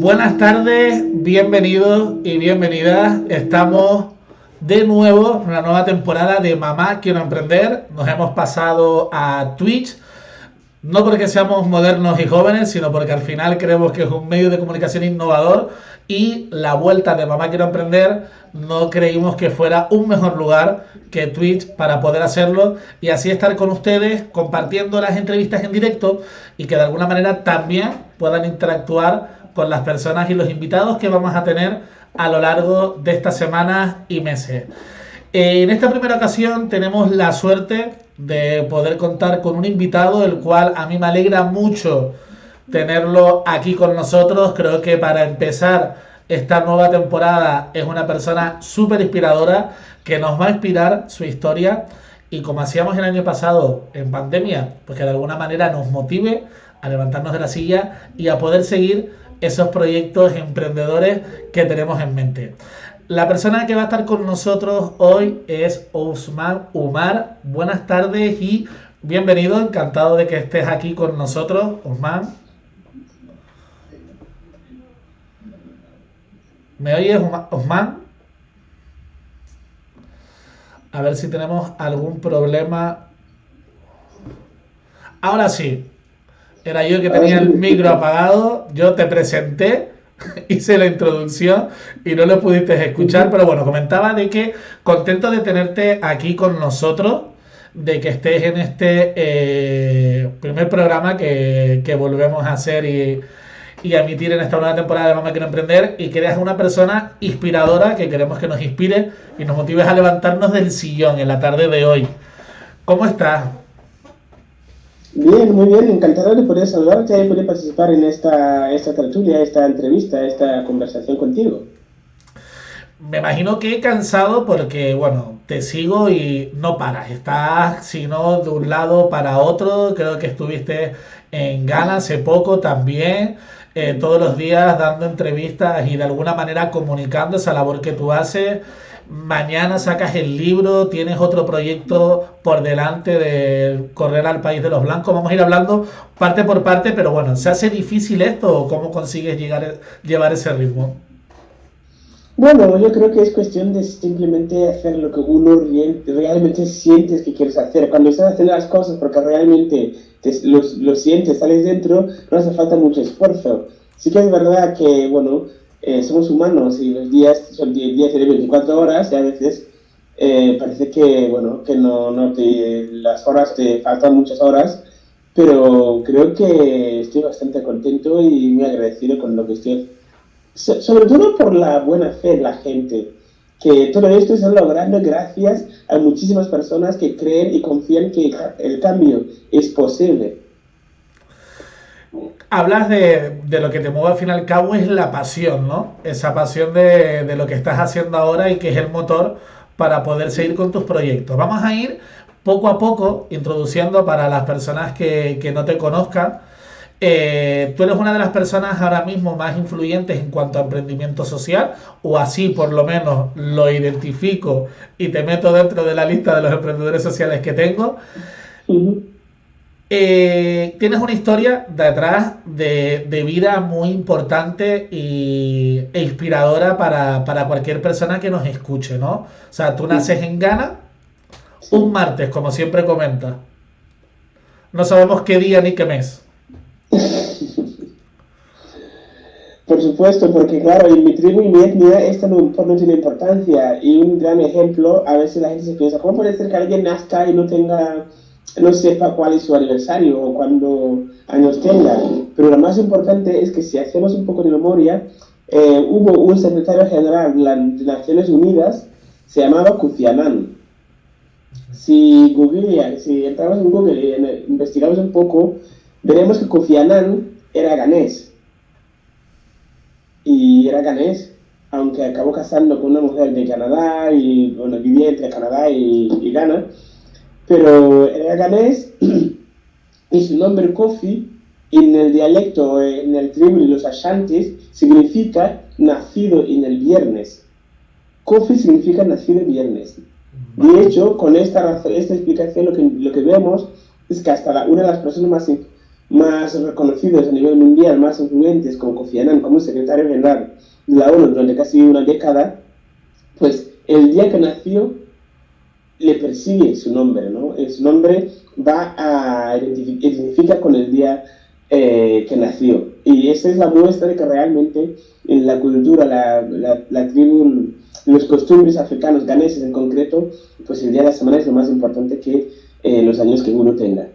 Buenas tardes, bienvenidos y bienvenidas. Estamos de nuevo en una nueva temporada de Mamá Quiero Emprender. Nos hemos pasado a Twitch, no porque seamos modernos y jóvenes, sino porque al final creemos que es un medio de comunicación innovador y la vuelta de Mamá Quiero Emprender no creímos que fuera un mejor lugar que Twitch para poder hacerlo y así estar con ustedes compartiendo las entrevistas en directo y que de alguna manera también puedan interactuar con las personas y los invitados que vamos a tener a lo largo de estas semanas y meses. En esta primera ocasión tenemos la suerte de poder contar con un invitado, el cual a mí me alegra mucho tenerlo aquí con nosotros. Creo que para empezar esta nueva temporada es una persona súper inspiradora que nos va a inspirar su historia y como hacíamos el año pasado en pandemia, pues que de alguna manera nos motive a levantarnos de la silla y a poder seguir esos proyectos emprendedores que tenemos en mente. La persona que va a estar con nosotros hoy es Ousmane Umar. Buenas tardes y bienvenido, encantado de que estés aquí con nosotros, Ousmane. ¿Me oyes, Ousmane? A ver si tenemos algún problema. Ahora sí. Era yo que tenía el micro apagado, yo te presenté, hice la introducción y no lo pudiste escuchar, pero bueno, comentaba de que contento de tenerte aquí con nosotros, de que estés en este primer programa que volvemos a hacer y a emitir en esta nueva temporada de Mamá Quiero Emprender y que eres una persona inspiradora que queremos que nos inspire y nos motives a levantarnos del sillón en la tarde de hoy. ¿Cómo estás? Bien, muy bien, encantado de poder saludarte y poder participar en esta tertulia, esta entrevista, esta conversación contigo. Me imagino que cansado porque, bueno, te sigo y no paras, estás, si no, de un lado para otro, creo que estuviste en Ghana hace poco también, todos los días dando entrevistas y de alguna manera comunicando esa labor que tú haces. Mañana sacas el libro, tienes otro proyecto por delante de correr al país de los blancos. Vamos a ir hablando parte por parte, pero bueno, ¿se hace difícil esto o cómo consigues llevar ese ritmo? Bueno, yo creo que es cuestión de simplemente hacer lo que uno realmente sientes que quieres hacer. Cuando estás haciendo las cosas porque realmente lo sientes, sales dentro, no hace falta mucho esfuerzo. Sí que es verdad que, bueno, somos humanos y los días son 10 de 24 horas y a veces parece que, bueno, que las horas te faltan muchas horas, pero creo que estoy bastante contento y muy agradecido con lo que estoy, sobre todo por la buena fe de la gente, que todo esto se ha logrado gracias a muchísimas personas que creen y confían que el cambio es posible. Hablas de lo que te mueve al fin y al cabo es la pasión, ¿no? Esa pasión de lo que estás haciendo ahora y que es el motor para poder seguir con tus proyectos. Vamos a ir poco a poco introduciendo para las personas que no te conozcan. Tú eres una de las personas ahora mismo más influyentes en cuanto a emprendimiento social, o así por lo menos lo identifico y te meto dentro de la lista de los emprendedores sociales que tengo. Tienes una historia detrás de vida muy importante e inspiradora para cualquier persona que nos escuche, ¿no? O sea, tú naces en Ghana un martes, como siempre comentas. No sabemos qué día ni qué mes. Por supuesto, porque claro, en mi tribu y mi etnia esto no tiene importancia. Y un gran ejemplo, a veces la gente se piensa, ¿cómo puede ser que alguien nazca y no sepa cuál es su aniversario o cuántos años tenga? Pero lo más importante es que si hacemos un poco de memoria, hubo un secretario general de las Naciones Unidas, se llamaba Kofi Annan. Si entramos en Google y investigamos un poco, veremos que Kofi Annan era ganés. Y era ganés, aunque acabó casando con una mujer de Canadá y bueno, vivía entre Canadá y Ghana, pero era ganés y su nombre Kofi en el dialecto, en el tribu de los Ashantis, significa nacido en el viernes. Kofi significa nacido el viernes. De hecho, con esta explicación lo que vemos es que hasta una de las personas más reconocidos a nivel mundial, más influyentes, como Kofi Annan, como secretario general de la ONU durante casi una década, pues el día que nació le persigue su nombre, ¿no? Su nombre va a identifica con el día que nació. Y esa es la muestra de que realmente en la cultura, la tribu, los costumbres africanos, ganeses en concreto, pues el día de la semana es lo más importante que los años que uno tenga.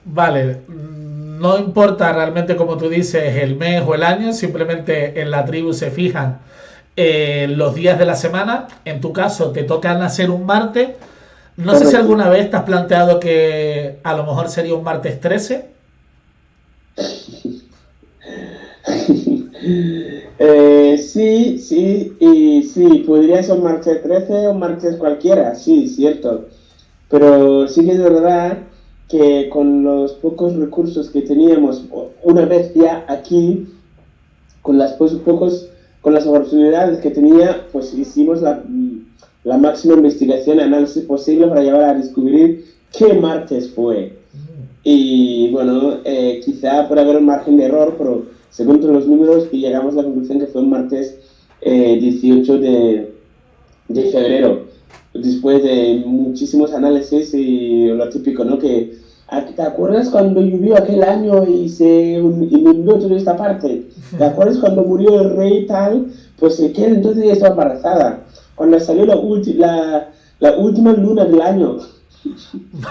Vale, no importa realmente, como tú dices, el mes o el año, simplemente en la tribu se fijan los días de la semana. En tu caso, te toca nacer un martes. No sé si Correcto. alguna vez te has planteado que a lo mejor sería un martes 13. Sí, podría ser un martes 13 o un martes cualquiera, sí, cierto. Pero sí que es verdad que con los pocos recursos que teníamos, una vez ya aquí, con con las oportunidades que tenía, pues hicimos la máxima investigación y análisis posible para llegar a descubrir qué martes fue. Y bueno, quizá puede haber un margen de error, pero según todos los números, y llegamos a la conclusión que fue un martes 18 de febrero, después de muchísimos análisis y lo típico, ¿no? Que, ¿te acuerdas cuando llovió aquel año y se inundó toda esta parte? ¿Te acuerdas cuando murió el rey tal? Pues que entonces ya estaba embarazada. Cuando salió la última luna del año,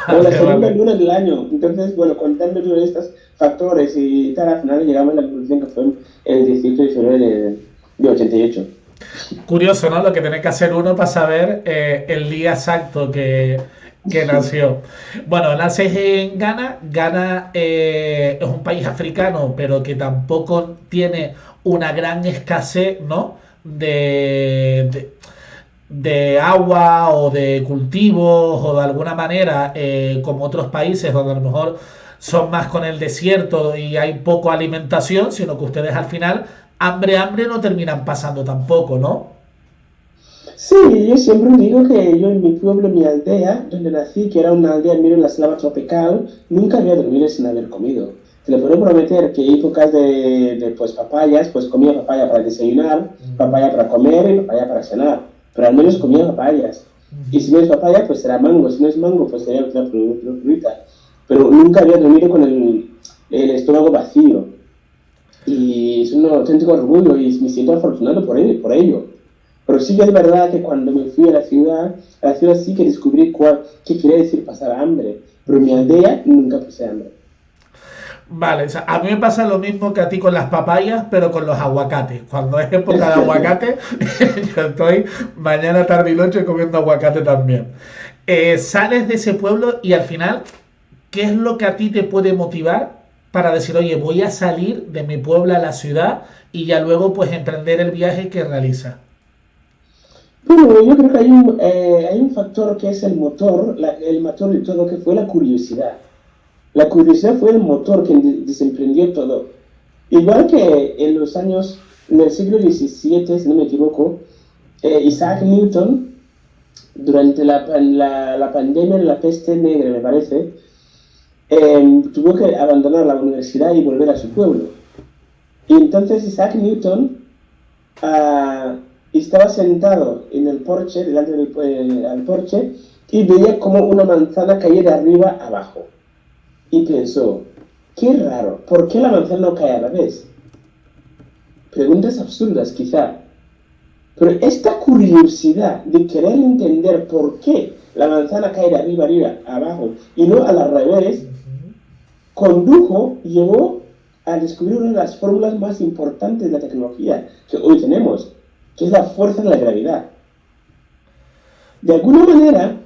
o la segunda luna del año. Entonces, bueno, contando todos estos factores y tal, al final llegamos a la conclusión que fue el 18 de febrero de 88. Curioso, ¿no? Lo que tiene que hacer uno para saber el día exacto que nació. Bueno, naces en Ghana. Ghana es un país africano, pero que tampoco tiene una gran escasez, ¿no? De agua o de cultivos o de alguna manera, como otros países donde a lo mejor son más con el desierto y hay poco alimentación, sino que ustedes al final hambre no terminan pasando tampoco, ¿no? Sí, yo siempre digo que yo en mi pueblo, en mi aldea, donde nací, que era una aldea en medio de la selva tropical, nunca había dormido sin haber comido. Te lo puedo prometer que épocas de pues, papayas, pues comía papaya para desayunar, papaya para comer y papaya para cenar. Pero al menos comía papayas. Y si no es papaya, pues será mango. Si no es mango, pues será otra fruta. Pero nunca había dormido con el estómago vacío. Y es un auténtico orgullo y me siento afortunado por ello. Pero sí que es verdad que cuando me fui a la ciudad sí que descubrí qué quiere decir pasar hambre. Pero en mi aldea nunca pasé hambre. Vale, o sea, a mí me pasa lo mismo que a ti con las papayas, pero con los aguacates. Cuando es época de aguacate, yo estoy mañana, tarde y noche comiendo aguacate también. Sales de ese pueblo y al final, ¿qué es lo que a ti te puede motivar para decir, oye, voy a salir de mi pueblo a la ciudad y ya luego pues emprender el viaje que realiza? Bueno, yo creo que hay un factor que es el motor de todo, que fue la curiosidad. La curiosidad fue el motor que desemprendió todo. Igual que en el siglo XVII, si no me equivoco, Isaac Newton, durante la pandemia de la peste negra, me parece, tuvo que abandonar la universidad y volver a su pueblo. Y entonces Isaac Newton estaba sentado en el porche, delante del porche, y veía como una manzana caía de arriba abajo. Y pensó, qué raro, ¿por qué la manzana no cae a la vez? Preguntas absurdas, quizá. Pero esta curiosidad de querer entender por qué la manzana cae de arriba, abajo, y no al revés, llevó a descubrir una de las fórmulas más importantes de la tecnología que hoy tenemos, que es la fuerza de la gravedad. De alguna manera,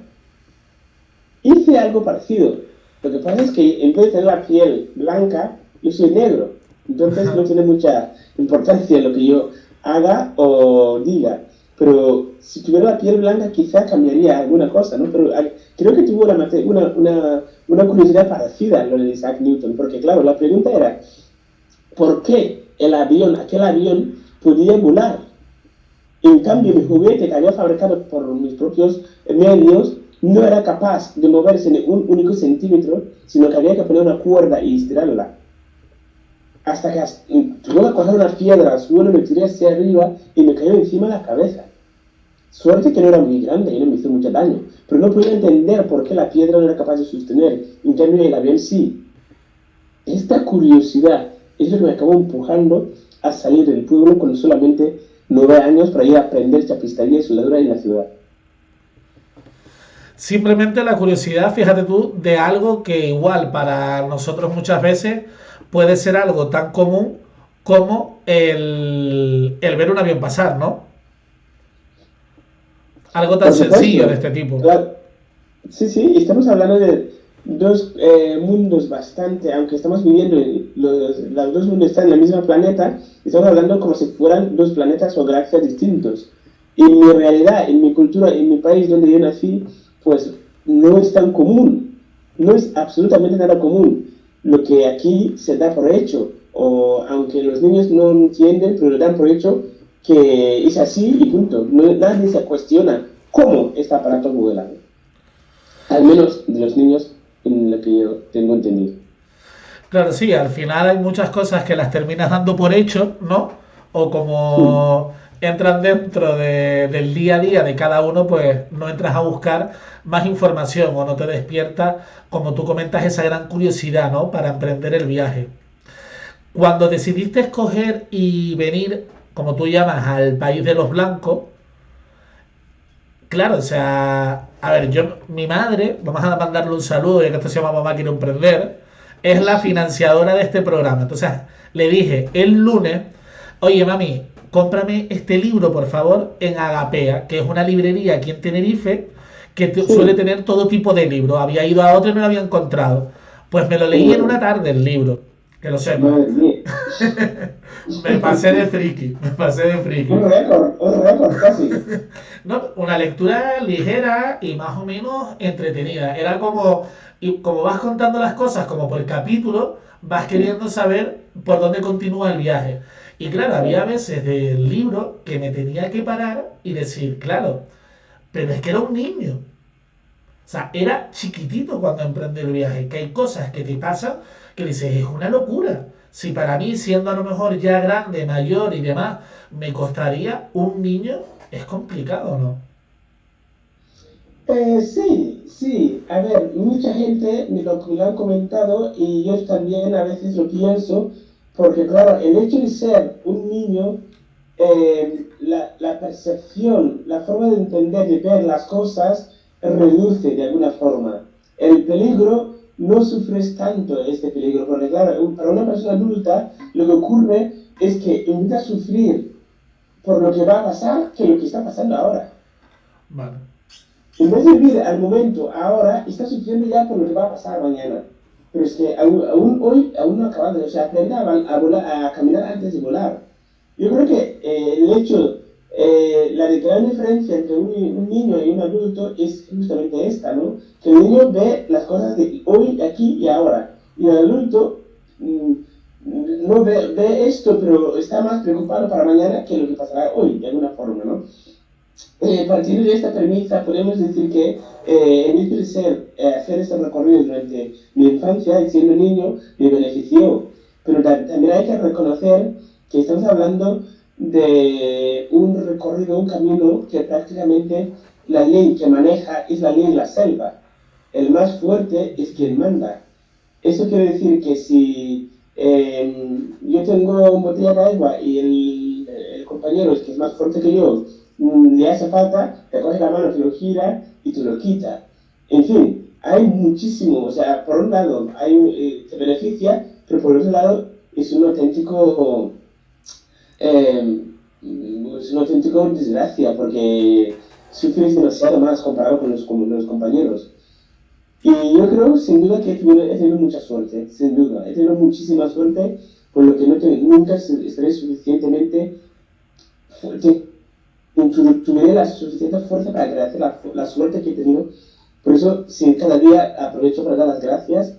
hice algo parecido. Lo que pasa es que en vez de tener la piel blanca, yo soy negro. Entonces no tiene mucha importancia lo que yo haga o diga. Pero si tuviera la piel blanca quizá cambiaría alguna cosa, ¿no? Pero creo que tuvo una curiosidad parecida a lo de Isaac Newton. Porque claro, la pregunta era, ¿por qué aquel avión podía volar? En cambio, mi juguete que había fabricado por mis propios medios no era capaz de moverse ni un único centímetro, sino que había que poner una cuerda y estirarla. Hasta que tuve que coger una piedra al suelo, me tiré hacia arriba y me cayó encima de la cabeza. Suerte que no era muy grande y no me hizo mucho daño, pero no podía entender por qué la piedra no era capaz de sostener, en cambio el avión sí. Esta curiosidad es lo que me acabó empujando a salir del pueblo con solamente 9 años para ir a aprender chapistería y soldadura en la ciudad. Simplemente la curiosidad, fíjate tú, de algo que igual para nosotros muchas veces puede ser algo tan común como el ver un avión pasar, ¿no? Algo tan sencillo de este tipo. Claro. Sí, estamos hablando de dos mundos bastante, aunque estamos viviendo, los dos mundos están en el mismo planeta, estamos hablando como si fueran dos planetas o galaxias distintos. Y en mi realidad, en mi cultura, en mi país donde yo nací, pues no es tan común, no es absolutamente nada común lo que aquí se da por hecho, o aunque los niños no entienden, pero lo dan por hecho que es así y punto. Nadie se cuestiona cómo este aparato vuela, al menos de los niños en lo que yo tengo entendido. Claro, sí, al final hay muchas cosas que las terminas dando por hecho, ¿no? O como entran dentro del día a día de cada uno, pues no entras a buscar más información o no te despierta, como tú comentas, esa gran curiosidad, ¿no? Para emprender el viaje. Cuando decidiste escoger y venir, como tú llamas, al país de los blancos, claro, o sea, a ver, mi madre, vamos a mandarle un saludo, ya que esto se llama Mamá Quiero Emprender, es la financiadora de este programa. Entonces, le dije el lunes, oye, mami, cómprame este libro, por favor, en Agapea, que es una librería aquí en Tenerife, que suele tener todo tipo de libros. Había ido a otro y no lo había encontrado. Pues me lo leí en una tarde el libro, que lo sepa. Me pasé de friki. Un récord casi. No, una lectura ligera y más o menos entretenida. Era como, y como vas contando las cosas como por capítulo, vas queriendo saber por dónde continúa el viaje. Y claro, había veces del libro que me tenía que parar y decir, claro, pero es que era un niño. O sea, era chiquitito cuando emprende el viaje, que hay cosas que te pasan que dices, es una locura. Si para mí, siendo a lo mejor ya grande, mayor y demás, me costaría un niño, es complicado, ¿no? Sí. A ver, mucha gente me lo han comentado y yo también a veces lo pienso, porque claro, el hecho de ser un niño, la percepción, la forma de entender, de ver las cosas, reduce de alguna forma. El peligro, no sufres tanto este peligro, porque claro, para una persona adulta lo que ocurre es que empieza a sufrir por lo que va a pasar que lo que está pasando ahora. Vale. En vez de vivir al momento, ahora, está sufriendo ya por lo que va a pasar mañana. Pero es que aún hoy, aún no ha acabado. O sea, aprende a caminar antes de volar. Yo creo que el hecho, la gran diferencia entre un niño y un adulto es justamente esta, ¿no? Que el niño ve las cosas de hoy, aquí y ahora. Y el adulto no ve esto, pero está más preocupado para mañana que lo que pasará hoy, de alguna forma, ¿no? Partiendo de esta premisa, podemos decir que en vez de hacer este recorrido durante mi infancia y siendo niño, me benefició. Pero también hay que reconocer que estamos hablando de un recorrido, un camino que prácticamente la ley que maneja es la ley de la selva. El más fuerte es quien manda. Eso quiere decir que si yo tengo una botella de agua y el compañero, el que es más fuerte que yo, le hace falta, te coge la mano, te lo gira y te lo quita. En fin, hay muchísimo, o sea, por un lado te beneficia, pero por otro lado es un auténtico desgracia, porque sufres demasiado más comparado con los compañeros. Y yo creo, sin duda, que he tenido mucha suerte, sin duda, he tenido muchísima suerte, por lo que nunca estaré suficientemente fuerte. Tuve la suficiente fuerza para agradecer la suerte que he tenido. Por eso, cada día aprovecho para dar las gracias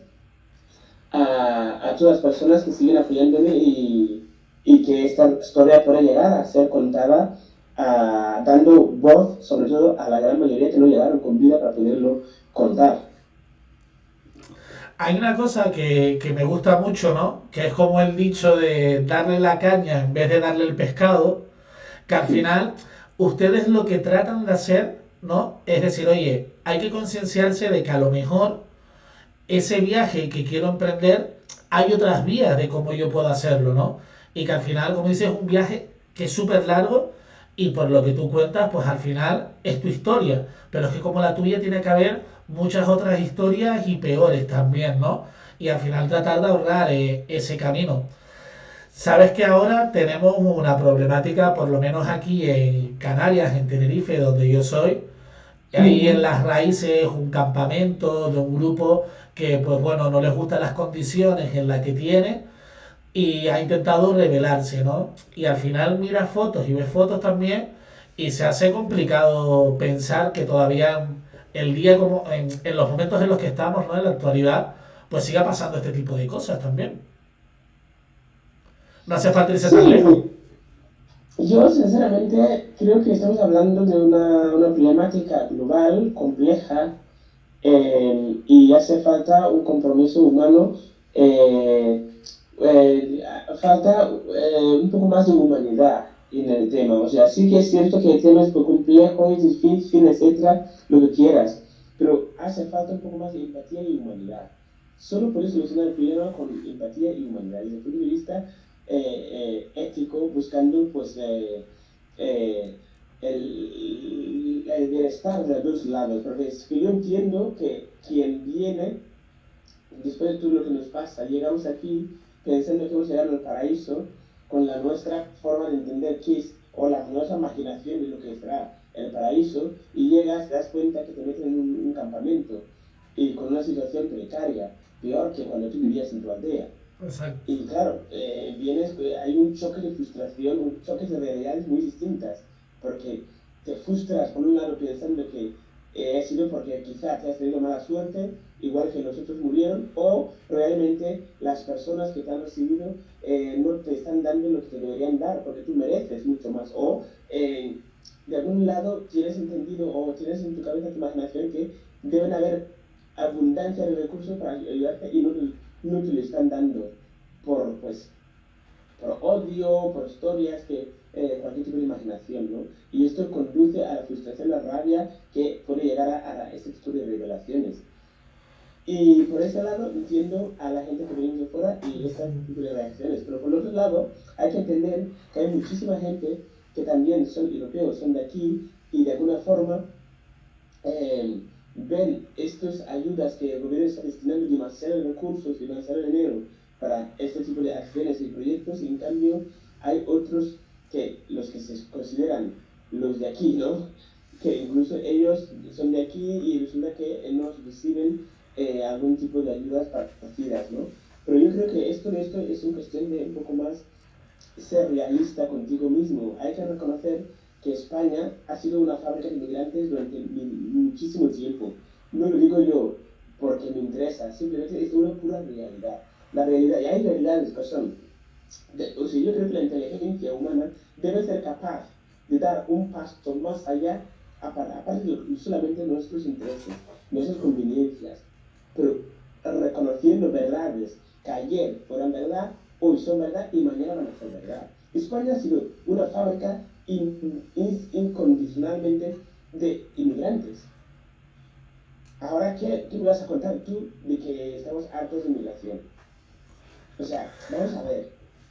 a todas las personas que siguen apoyándome y que esta historia pueda llegar a ser contada dando voz, sobre todo, a la gran mayoría que no llegaron con vida para poderlo contar. Hay una cosa que me gusta mucho, ¿no? Que es como el dicho de darle la caña en vez de darle el pescado, que al Sí, final ustedes lo que tratan de hacer, ¿no? Es decir, oye, hay que concienciarse de que a lo mejor ese viaje que quiero emprender, hay otras vías de cómo yo puedo hacerlo, ¿no? Y que al final, como dices, es un viaje que es súper largo y por lo que tú cuentas, pues al final es tu historia. Pero es que como la tuya tiene que haber muchas otras historias y peores también, ¿no? Y al final tratar de ahorrar ese camino. Sabes que ahora tenemos una problemática, por lo menos aquí en Canarias, en Tenerife, donde yo soy, ahí en ujú. las raíces un campamento de un grupo que, pues bueno, no les gustan las condiciones en las que tiene y ha intentado rebelarse, ¿no? Y al final mira fotos y ves fotos también y se hace complicado pensar que todavía el día como en los momentos en los que estamos, ¿no? En la actualidad, pues siga pasando este tipo de cosas también. No hace falta irse tan lejos. Sí, yo sinceramente creo que estamos hablando de una problemática global, compleja, y hace falta un compromiso humano, eh, falta un poco más de humanidad en el tema. O sea, sí que es cierto que el tema es muy complejo, es difícil, etcétera, lo que quieras, pero hace falta un poco más de empatía y humanidad. Solo puedes solucionar el problema con empatía y humanidad. Desde el punto de vista ético, buscando pues eh, el bienestar de los dos lados, porque es que yo entiendo que quien viene, después de todo lo que nos pasa, llegamos aquí pensando que vamos a llegar al paraíso con la nuestra forma de entender qué es, o la nuestra imaginación de lo que será el paraíso, y llegas, te das cuenta que te meten en un campamento y con una situación precaria, peor que cuando tú vivías en tu aldea. Exacto. Y claro, hay un choque de frustración, un choque de realidades muy distintas, porque te frustras por un lado pensando que ha sido porque quizás te has tenido mala suerte, igual que los otros murieron, o realmente las personas que te han recibido no te están dando lo que te deberían dar, porque tú mereces mucho más, o de algún lado tienes entendido o tienes en tu cabeza, tu imaginación, que deben haber abundancia de recursos para ayudarte y no te lo están dando por, pues, por odio, por historias, cualquier tipo de imaginación, ¿no? Y esto conduce a la frustración, la rabia, que puede llegar a este tipo de revelaciones. Y por ese lado entiendo a la gente que viene de fuera y este tipo de reacciones, pero por el otro lado hay que entender que hay muchísima gente que también son europeos, son de aquí y de alguna forma eh, ven estas ayudas que el gobierno está destinando demasiados recursos, demasiado dinero para este tipo de acciones y proyectos, y en cambio hay otros que los que se consideran los de aquí, ¿no? Que incluso ellos son de aquí y resulta que no reciben algún tipo de ayudas parecidas, ¿no? Pero yo creo que esto es una cuestión de un poco más ser realista contigo mismo. Hay que reconocer que España ha sido una fábrica de inmigrantes durante muchísimo tiempo. No lo digo yo porque me interesa, simplemente es una pura realidad. La realidad, y hay realidades que son, o sea, yo creo que la inteligencia humana debe ser capaz de dar un paso más allá, aparte de solamente nuestros intereses, nuestras conveniencias, pero reconociendo verdades que ayer fueron verdad, hoy son verdad y mañana van a ser verdad. España ha sido una fábrica incondicionalmente de inmigrantes. Ahora, ¿qué me vas a contar tú de que estamos hartos de inmigración? O sea, vamos a ver.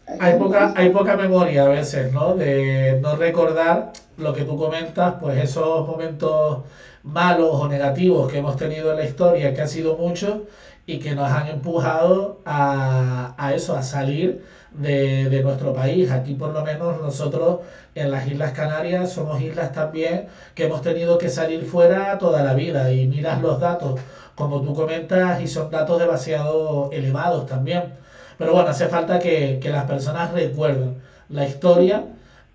Hay que Hay analizar. poca memoria a veces, ¿no? De no recordar lo que tú comentas, pues esos momentos malos o negativos que hemos tenido en la historia, que han sido muchos y que nos han empujado a eso, a salir de nuestro país. Aquí por lo menos nosotros en las Islas Canarias somos islas también que hemos tenido que salir fuera toda la vida y miras los datos, como tú comentas, y son datos demasiado elevados también. Pero bueno, hace falta que las personas recuerden la historia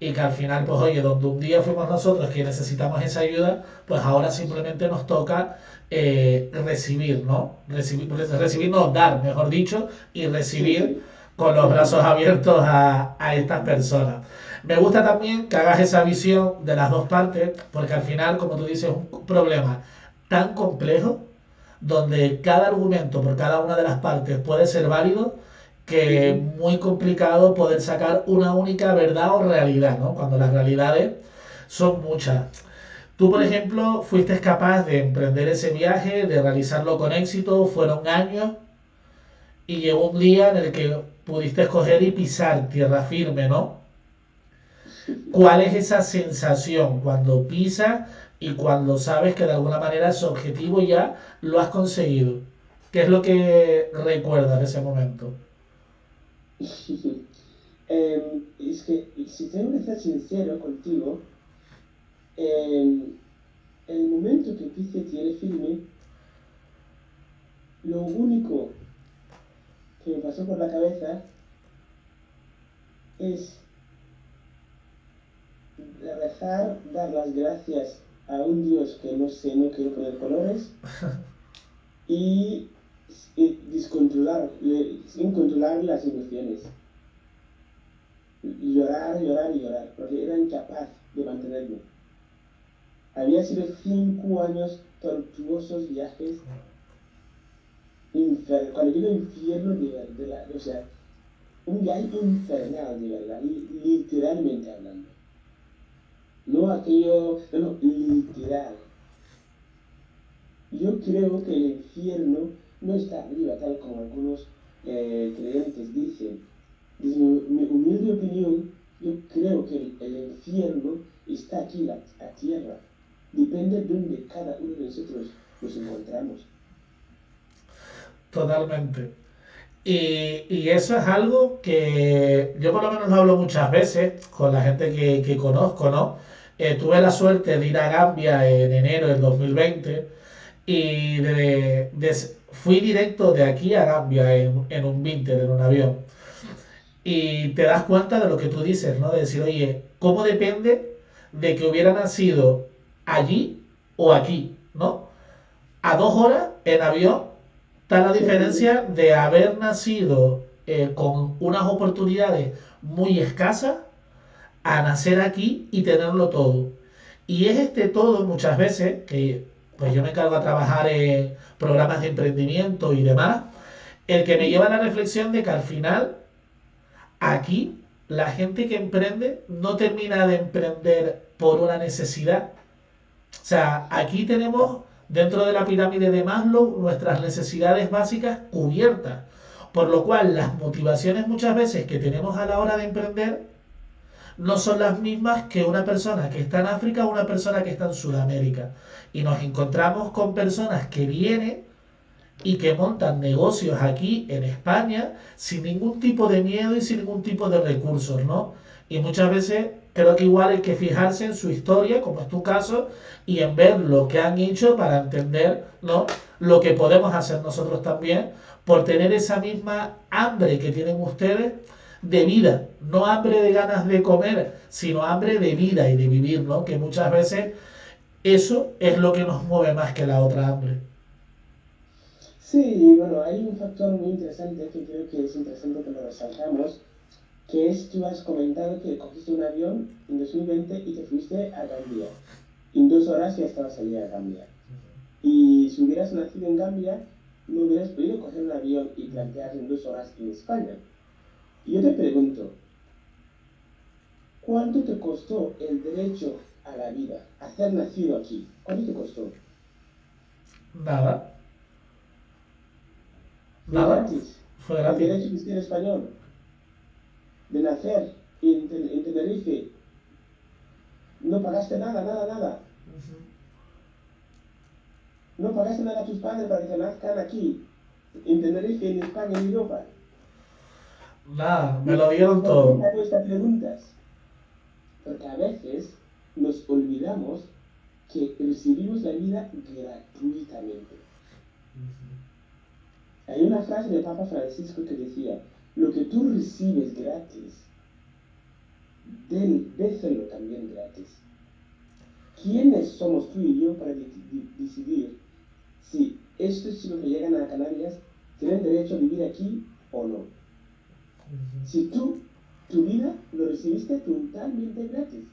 y que al final, pues oye, donde un día fuimos nosotros que necesitamos esa ayuda, pues ahora simplemente nos toca recibir, ¿no? Recibir, no, dar, mejor dicho, y Sí, recibir sí. con los brazos abiertos a estas personas. Me gusta también que hagas esa visión de las dos partes, porque al final, como tú dices, es un problema tan complejo, donde cada argumento por cada una de las partes puede ser válido, que es Ujú. muy complicado poder sacar una única verdad o realidad, ¿no? Cuando las realidades son muchas. Tú, por Sí. ejemplo, fuiste capaz de emprender ese viaje, de realizarlo con éxito, fueron años, y llegó un día en el que pudiste escoger y pisar tierra firme, ¿no? ¿Cuál es esa sensación cuando pisas y cuando sabes que de alguna manera ese objetivo ya lo has conseguido? ¿Qué es lo que recuerdas de ese momento? Es que, si tengo que ser sincero contigo, em, el momento que pise tierra firme, lo único que me pasó por la cabeza es rezar, dar las gracias a un Dios que no sé, no quiero poner colores, y, sin controlar las emociones. Llorar, llorar y llorar, porque era incapaz de mantenerme. Había sido 5 años tortuosos viajes, cuando digo infierno de verdad, o sea, un viaje infernal de verdad, literalmente hablando. No aquello, no, no, literal. Yo creo que el infierno no está arriba, tal como algunos creyentes dicen. Desde mi humilde opinión, yo creo que el infierno está aquí, la tierra. Depende de donde cada uno de nosotros nos encontramos. Totalmente. Y eso es algo que yo por lo menos lo hablo muchas veces con la gente que conozco, ¿no? Tuve la suerte de ir a Gambia en enero del 2020 y fui directo de aquí a Gambia en un Vinter, en un avión. Y te das cuenta de lo que tú dices, ¿no? De decir, oye, ¿cómo depende de que hubiera nacido allí o aquí, ¿no? A 2 horas en avión está la diferencia de haber nacido con unas oportunidades muy escasas a nacer aquí y tenerlo todo. Y es este todo muchas veces, que pues yo me encargo a trabajar en programas de emprendimiento y demás, el que me lleva a la reflexión de que al final aquí la gente que emprende no termina de emprender por una necesidad. O sea, aquí tenemos dentro de la pirámide de Maslow nuestras necesidades básicas cubiertas. Por lo cual las motivaciones muchas veces que tenemos a la hora de emprender no son las mismas que una persona que está en África o una persona que está en Sudamérica. Y nos encontramos con personas que vienen y que montan negocios aquí en España sin ningún tipo de miedo y sin ningún tipo de recursos, ¿no? Y muchas veces creo que igual hay que fijarse en su historia, como es tu caso, y en ver lo que han hecho para entender, ¿no? Lo que podemos hacer nosotros también por tener esa misma hambre que tienen ustedes de vida, no hambre de ganas de comer, sino hambre de vida y de vivir, ¿no? Que muchas veces eso es lo que nos mueve más que la otra hambre. Sí, bueno, hay un factor muy interesante que creo que es interesante que lo resaltamos, que es, tú has comentado que cogiste un avión en 2020 y te fuiste a Gambia. En 2 horas ya estabas allí a Gambia. Y si hubieras nacido en Gambia, no hubieras podido coger un avión y plantearte en 2 horas en España. Y yo te pregunto, ¿cuánto te costó el derecho a la vida, a ser nacido aquí? ¿Cuánto te costó? Nada, Fue nada, gratis. fue El gratis. derecho de ser español, de nacer en Tenerife, no pagaste nada, nada, nada. No pagaste nada a tus padres para que nazcan aquí, en Tenerife, en España, en Europa. Nada, me lo ¿Y dieron por qué todo. te hago estas preguntas? Porque a veces nos olvidamos que recibimos la vida gratuitamente. Hay una frase del Papa Francisco que decía, lo que tú recibes gratis, déselo también gratis. ¿Quiénes somos tú y yo para decidir si estos chicos que llegan a Canarias tienen derecho a vivir aquí o no? Si tú tu vida lo recibiste totalmente gratis.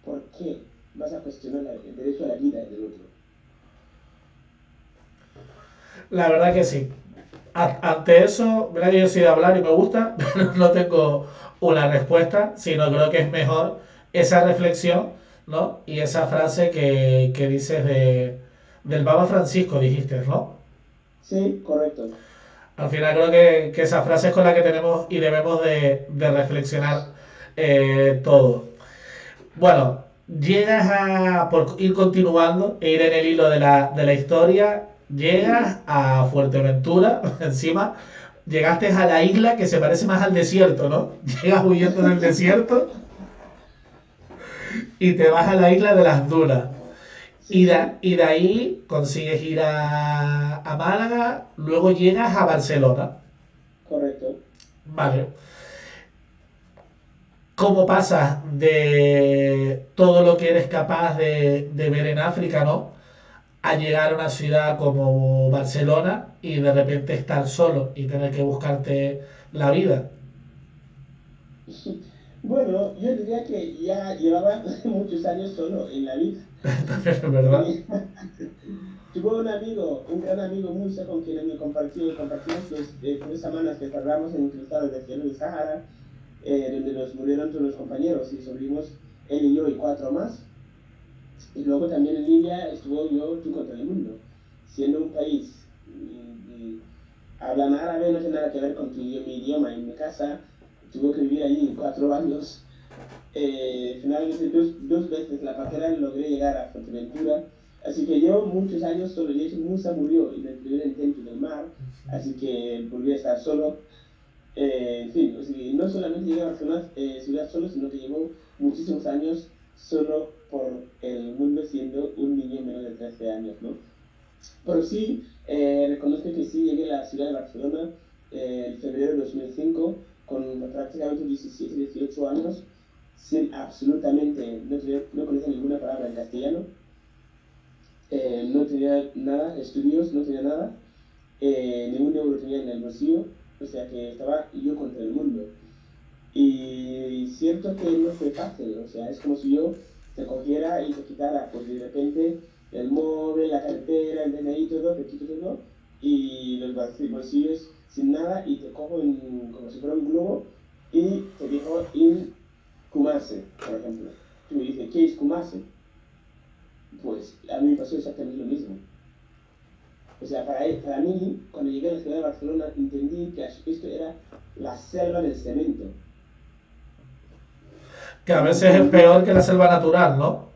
¿Por qué vas a cuestionar el derecho a la vida del otro? La verdad que sí. Ante eso, mira que yo soy de hablar y me gusta, pero no tengo una respuesta, sino creo que es mejor esa reflexión, ¿no? Y esa frase que dices del Papa Francisco, dijiste, ¿no? Sí, correcto. Al final creo que esa frase es con la que tenemos y debemos de reflexionar todo. Bueno, llegas a, por ir continuando e ir en el hilo de la historia, llegas a Fuerteventura, encima, llegaste a la isla que se parece más al desierto, ¿no? Llegas huyendo del desierto y te vas a la isla de las dunas. Sí, sí, Y de ahí consigues ir a Málaga, luego llegas a Barcelona. correcto. Vale. ¿Cómo pasas de todo lo que eres capaz de ver en África, ¿no? A llegar a una ciudad como Barcelona y de repente estar solo y tener que buscarte la vida. Bueno, yo diría que ya llevaba muchos años solo en la vida. También es verdad. Tenía- Tuve un amigo, un gran amigo Musa, con quien me compartimos los 3 semanas que tardamos en cruzar el desierto del Sahara, donde nos murieron todos los compañeros y sobrevivimos él y yo y 4 más. Y luego también en Libia estuvo tú contra el mundo, siendo un país, hablan árabe, no tiene nada que ver con mi idioma en mi casa, tuve que vivir allí 4 años. Finalmente dos veces la patera logré llegar a Fuerteventura, así que llevo muchos años solo. De hecho, Musa murió en el primer intento del mar, así que volví a estar solo. En fin, o sea, no solamente llegué a Barcelona ciudad solo, sino que llevo muchísimos años solo por el mundo siendo un niño menos de 13 años, ¿no? Pero sí, reconozco que sí llegué a la ciudad de Barcelona en febrero de 2005 con prácticamente 17, 18 años, sin absolutamente, no conocía ninguna palabra en castellano, no tenía nada, estudios, no tenía nada, ningún euro tenía en el bolsillo, o sea que estaba yo contra el mundo. Y cierto que no fue fácil, o sea, es como si yo te cogiera y te quitara, pues de repente, el móvil, la cartera, el DNI, todo, te quito todo, y los bolsillos sin nada, y te cojo como si fuera un globo, y te dejo en Kumase, por ejemplo. Tú me dices, ¿qué es Kumase? Pues a mí me pasó exactamente lo mismo. O sea, para mí, cuando llegué a la ciudad de Barcelona, entendí que esto era la selva del cemento. Que a veces es peor que la selva natural, ¿no?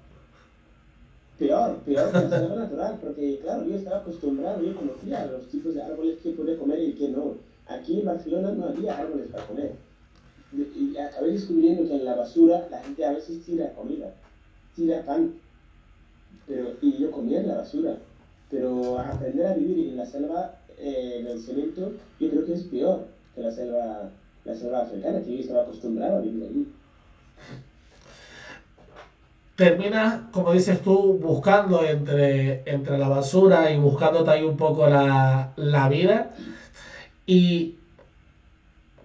Peor que la selva natural, porque claro, yo estaba acostumbrado, yo conocía los tipos de árboles que podía comer y que no. Aquí en Barcelona no había árboles para comer. Y acabé descubriendo que en la basura la gente a veces tira comida, tira pan, y yo comía en la basura. Pero aprender a vivir en la selva del cemento, yo creo que es peor que la selva africana, que yo estaba acostumbrado a vivir allí. Terminas, como dices tú, buscando entre la basura y buscándote ahí un poco la vida. Y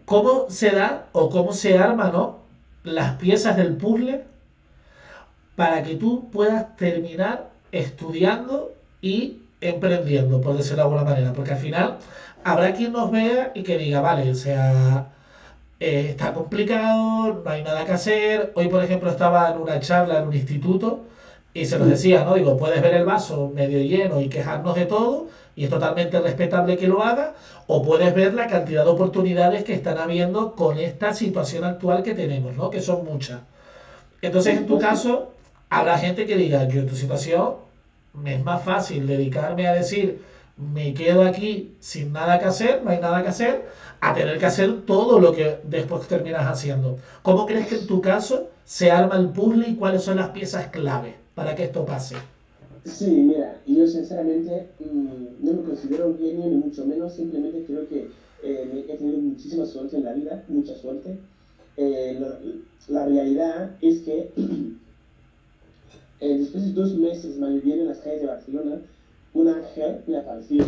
cómo se da o cómo se arma, ¿no? Las piezas del puzzle para que tú puedas terminar estudiando y emprendiendo, por decirlo de alguna manera. Porque al final habrá quien nos vea y que diga, vale, o sea, está complicado, no hay nada que hacer. Hoy, por ejemplo, estaba en una charla en un instituto y se nos Sí, decía, ¿no? Digo, puedes ver el vaso medio lleno y quejarnos de todo, y es totalmente respetable que lo haga, o puedes ver la cantidad de oportunidades que están habiendo con esta situación actual que tenemos, ¿no? Que son muchas. por Entonces, en tu supuesto. caso, habrá gente que diga, yo en tu situación me es más fácil dedicarme a decir, me quedo aquí sin nada que hacer, no hay nada que hacer, a tener que hacer todo lo que después terminas haciendo. ¿Cómo crees que en tu caso se arma el puzzle y cuáles son las piezas clave para que esto pase? Sí, mira, yo sinceramente no me considero un genio ni mucho menos, simplemente creo que he tenido muchísima suerte en la vida, mucha suerte. La realidad es que después de 2 meses malviviendo en las calles de Barcelona, un ángel me apareció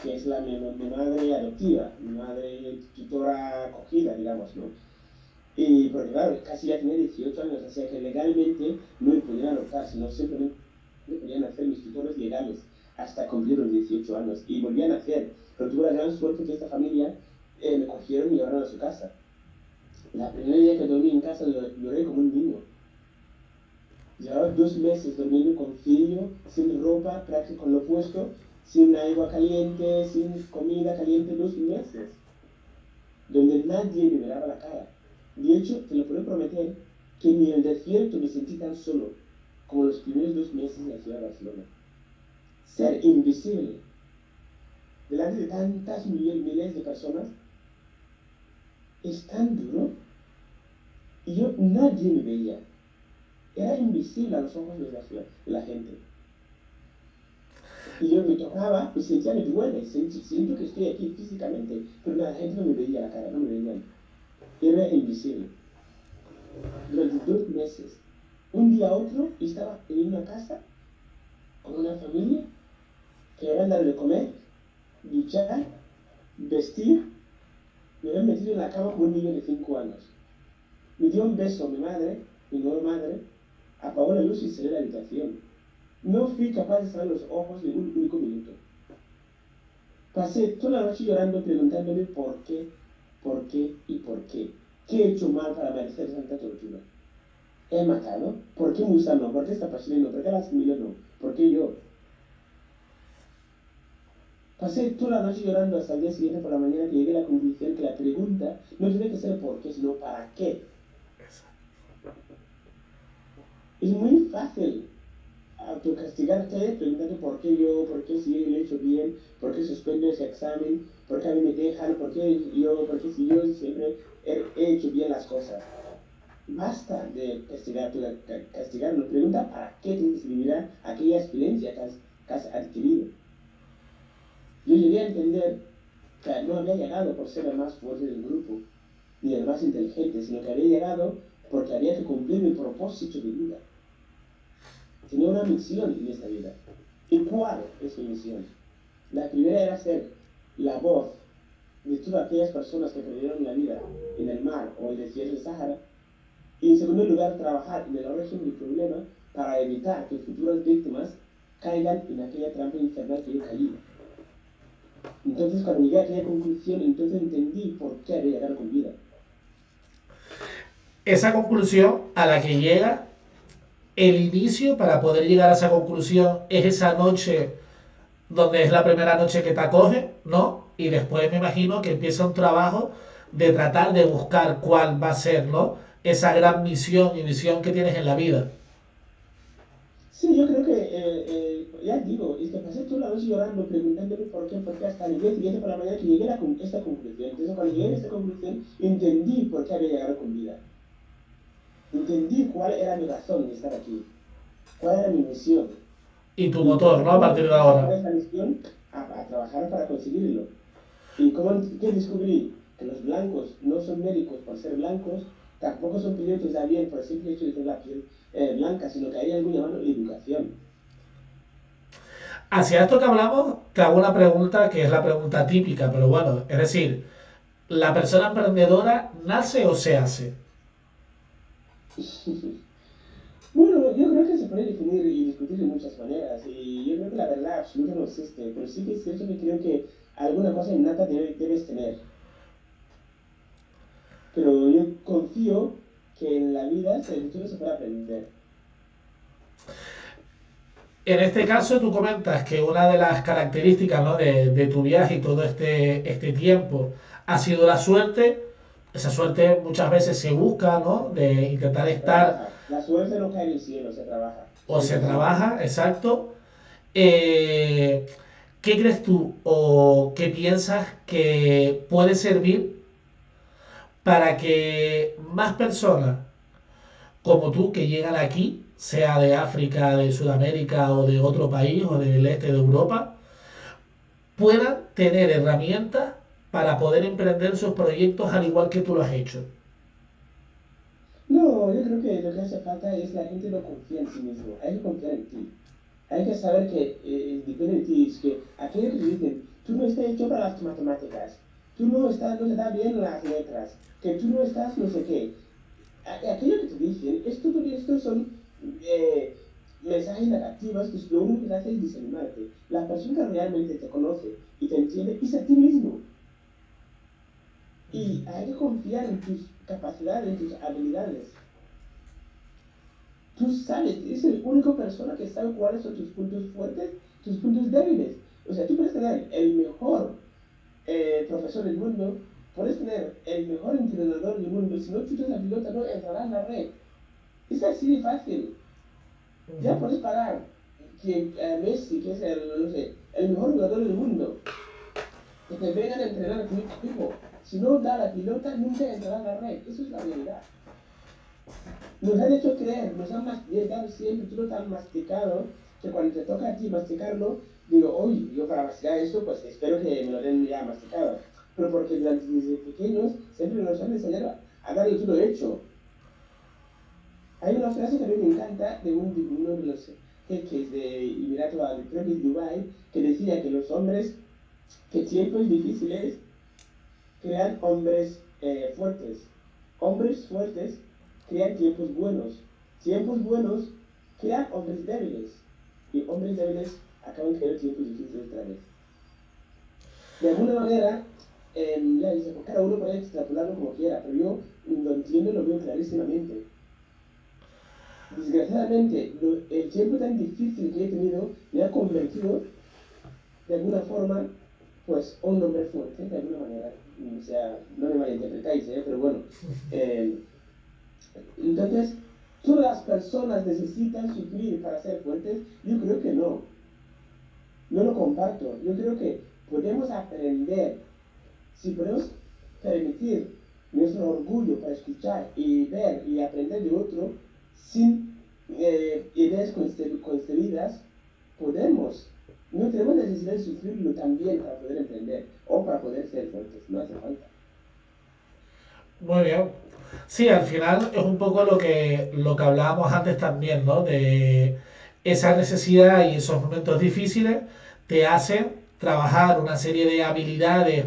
que es mi madre adoptiva, mi madre tutora acogida, digamos, ¿no? Y porque claro, casi ya tenía 18 años, o sea que legalmente no me podían adoptar, sino simplemente podían hacer mis tutores legales hasta cumplir los 18 años. Y volvían a hacer, pero tuve la gran suerte que esta familia me cogieron y me llevaron a su casa. La primera día que dormí en casa lloré como un niño. Llevaba 2 meses durmiendo con frío, sin ropa, prácticamente con lo puesto, sin agua caliente, sin comida caliente, 2 meses, donde nadie me miraba la cara. De hecho, te lo puedo prometer que ni en el desierto me sentí tan solo como los primeros 2 meses en la ciudad de Barcelona. Ser invisible delante de tantas miles de personas es tan duro y nadie me veía. Era invisible a los ojos de la gente. Y yo me tocaba, me sentía, me duele, siento que estoy aquí físicamente, pero la gente no me veía la cara, no me veían. Era invisible. Durante 2 meses, un día a otro, estaba en una casa con una familia que me iban a dar de comer, duchar, vestir, me habían metido en la cama como un niño de 5 años. Me dio un beso a mi madre, mi nueva madre, apagó la luz y salí de la habitación. No fui capaz de cerrar los ojos de un único minuto. Pasé toda la noche llorando, preguntándome por qué y por qué. ¿Qué he hecho mal para merecer tanta tortura? ¿He matado? ¿Por qué Musa no? ¿Por qué esta persona no? ¿Por qué las familias no? ¿Por qué yo? Pasé toda la noche llorando hasta el día siguiente por la mañana que llegué a la conclusión que la pregunta no tiene que ser por qué, sino para qué. Es muy fácil autocastigarte preguntando por qué yo, por qué si yo lo he hecho bien, por qué suspendo ese examen, por qué a mí me dejan, por qué si yo siempre he hecho bien las cosas. Basta de castigarnos, pregunta para qué te servirá aquella experiencia que has adquirido. Yo llegué a entender que no había llegado por ser el más fuerte del grupo, ni el más inteligente, sino que había llegado porque había que cumplir mi propósito de vida. Tenía una misión en esta vida. ¿Y cuál es mi misión? La primera era ser la voz de todas aquellas personas que perdieron la vida en el mar o en el desierto del Sahara. Y en segundo lugar, trabajar en el origen del problema para evitar que futuras víctimas caigan en aquella trampa infernal que yo caí. Entonces, cuando llegué a aquella conclusión, entonces entendí por qué había llegado con vida. Esa conclusión a la que llega, el inicio para poder llegar a esa conclusión es esa noche donde es la primera noche que te acoge, ¿no? Y después me imagino que empieza un trabajo de tratar de buscar cuál va a ser, ¿no? Esa gran misión y visión que tienes en la vida. Sí, yo creo que, ya digo, es que pasé toda la noche llorando, preguntándome por qué, hasta el día siguiente por la mañana que llegué a esta conclusión. Entonces, cuando llegué a esta conclusión, entendí por qué había llegado con vida. Entendí cuál era mi razón de estar aquí, cuál era mi misión. Y tu motor, ¿no? A partir de ahora. Esa misión a trabajar para conseguirlo. ¿Y qué descubrí? Que los blancos no son médicos por ser blancos, tampoco son pilotos de avión por el simple hecho de tener la piel blanca, sino que hay algo llamado educación. Hacia esto que hablamos, te hago una pregunta que es la pregunta típica, pero bueno, es decir, ¿la persona emprendedora nace o se hace? Bueno, yo creo que se puede definir y discutir de muchas maneras, y yo creo que la verdad absoluta no existe, pero sí que es cierto que creo que alguna cosa innata debes tener. Pero yo confío que en la vida todo se puede aprender. En este caso, tú comentas que una de las características, ¿no? de tu viaje y todo este tiempo ha sido la suerte. Esa suerte muchas veces se busca, ¿no? De intentar estar... La suerte no cae del cielo, se trabaja. O se trabaja, exacto. ¿Qué crees tú o qué piensas que puede servir para que más personas como tú que llegan aquí, sea de África, de Sudamérica o de otro país o del este de Europa, puedan tener herramientas para poder emprender sus proyectos al igual que tú lo has hecho? No, yo creo que lo que hace falta es la gente no confía en sí mismo, hay que confiar en ti. Hay que saber que depende de ti, es que aquello que te dicen, tú no estás hecho para las matemáticas, tú no te da bien las letras, que tú no estás no sé qué. Aquello que te dicen, esto son mensajes negativos que lo único que hace es desanimarte. La persona que realmente te conoce y te entiende es a ti mismo. Y hay que confiar en tus capacidades, en tus habilidades. Tú sabes, eres la única persona que sabe cuáles son tus puntos fuertes, tus puntos débiles. O sea, tú puedes tener el mejor profesor del mundo, puedes tener el mejor entrenador del mundo, si no chutas la pelota no entrará en la red. Es así de fácil. Ya puedes pagar que Messi, que es el mejor jugador del mundo, que te vengan a entrenar a tu equipo. Si no da la pelota, nunca entrará en la red. Eso es la realidad. Nos han hecho creer, nos han masticado siempre, tú lo has masticado, que cuando te toca a ti masticarlo, digo, uy, yo para masticar esto, pues espero que me lo den ya masticado. Pero porque desde pequeños siempre nos han enseñado a darle todo hecho. Hay una frase que a mí me encanta de uno de los jeques de Emirato Árabe, creo que es Dubái, que decía que los hombres, que tiempos difíciles crean hombres fuertes. Hombres fuertes crean tiempos buenos. Tiempos buenos crean hombres débiles. Y hombres débiles acaban creando tiempos difíciles otra vez. De alguna manera, ya dice, pues cada uno puede extrapolarlo como quiera, pero yo lo entiendo y lo veo clarísimamente. Desgraciadamente, el tiempo tan difícil que he tenido me ha convertido, de alguna forma, pues, un hombre fuerte, de alguna manera. O sea, no me malinterpretáis, pero bueno. Entonces, ¿todas las personas necesitan sufrir para ser fuertes? Yo creo que no. No lo comparto. Yo creo que podemos aprender, si podemos permitir nuestro orgullo para escuchar y ver y aprender de otro, sin ideas concebidas, podemos. No tenemos necesidad de sufrirlo también para poder emprender o para poder ser fuertes. No hace falta. Muy bien. Sí, al final es un poco lo que hablábamos antes también, ¿no? De esa necesidad y esos momentos difíciles te hacen trabajar una serie de habilidades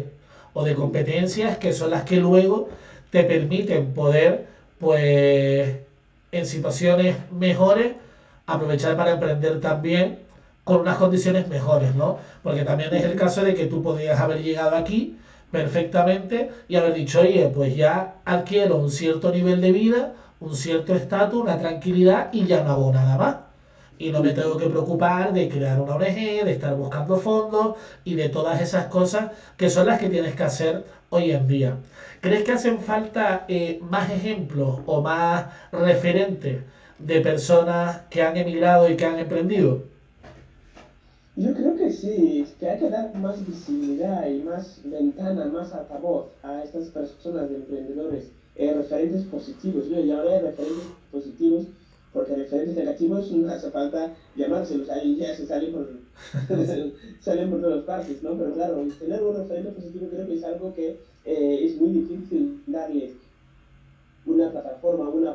o de competencias que son las que luego te permiten poder, pues, en situaciones mejores, aprovechar para emprender también con unas condiciones mejores, ¿no? Porque también es el caso de que tú podrías haber llegado aquí perfectamente y haber dicho, oye, pues ya adquiero un cierto nivel de vida, un cierto estatus, una tranquilidad y ya no hago nada más. Y no me tengo que preocupar de crear una ONG, de estar buscando fondos y de todas esas cosas que son las que tienes que hacer hoy en día. ¿Crees que hacen falta más ejemplos o más referentes de personas que han emigrado y que han emprendido? Yo creo que sí, que hay que dar más visibilidad y más ventana, más altavoz a estas personas de emprendedores, referentes positivos. Yo llamaría referentes positivos porque referentes negativos no hace falta llamárselos, ahí ya se salen salen por todas partes, ¿no? Pero claro, tener un referente positivo creo que es algo que es muy difícil darles una plataforma, una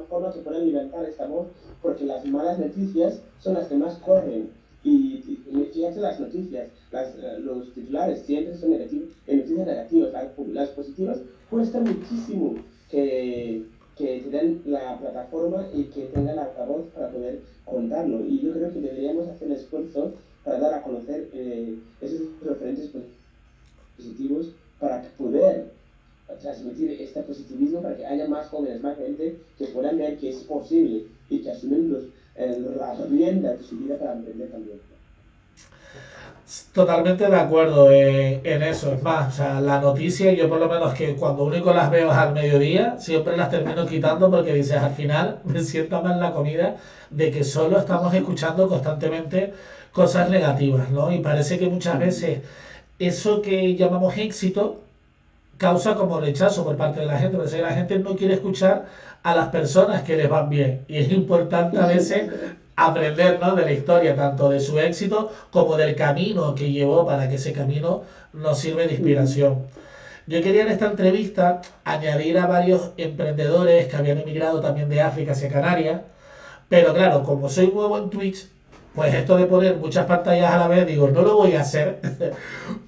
forma que puedan levantar esta voz, porque las malas noticias son las que más corren. Y fíjate las noticias, los titulares siempre son noticias negativas, las positivas cuesta muchísimo que te den la plataforma y que tengan la voz para poder contarlo. Y yo creo que deberíamos hacer el esfuerzo para dar a conocer esos referentes positivos para poder transmitir este positivismo para que haya más jóvenes, más gente que puedan ver que es posible y que asumen las riendas de su vida para emprender también. Totalmente de acuerdo en eso. Es más, o sea, la noticia, yo por lo menos que cuando único las veo es al mediodía, siempre las termino quitando porque dices, al final me sienta mal la comida de que solo estamos escuchando constantemente cosas negativas, ¿no? Y parece que muchas veces eso que llamamos éxito causa como rechazo por parte de la gente, porque la gente no quiere escuchar a las personas que les van bien. Y es importante a veces aprender, ¿no?, de la historia, tanto de su éxito como del camino que llevó para que ese camino nos sirva de inspiración. Yo quería en esta entrevista añadir a varios emprendedores que habían emigrado también de África hacia Canarias, pero claro, como soy nuevo en Twitch, pues esto de poner muchas pantallas a la vez, digo, no lo voy a hacer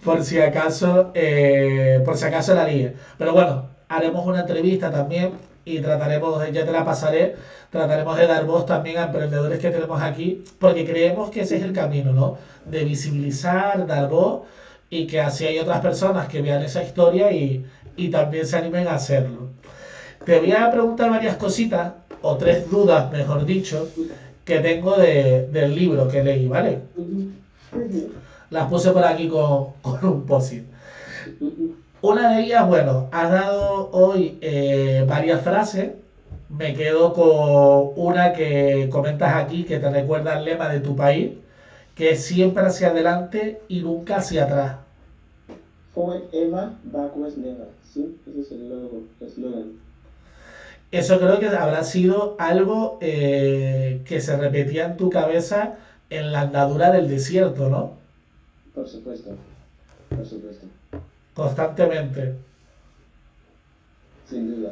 por si acaso la líe. Pero bueno, haremos una entrevista también y trataremos, ya te la pasaré, trataremos de dar voz también a emprendedores que tenemos aquí, porque creemos que ese es el camino, ¿no? De visibilizar, dar voz y que así hay otras personas que vean esa historia y también se animen a hacerlo. Te voy a preguntar varias cositas, o tres dudas, mejor dicho, que tengo del libro que leí, ¿vale? Las puse por aquí con un post-it. Una de ellas, bueno, has dado hoy varias frases. Me quedo con una que comentas aquí que te recuerda el lema de tu país, que es siempre hacia adelante y nunca hacia atrás. Forward ever, backwards never. Sí, ese es el eslogan. Eso creo que habrá sido algo que se repetía en tu cabeza en la andadura del desierto, ¿no? Por supuesto, por supuesto. Constantemente. Sin duda.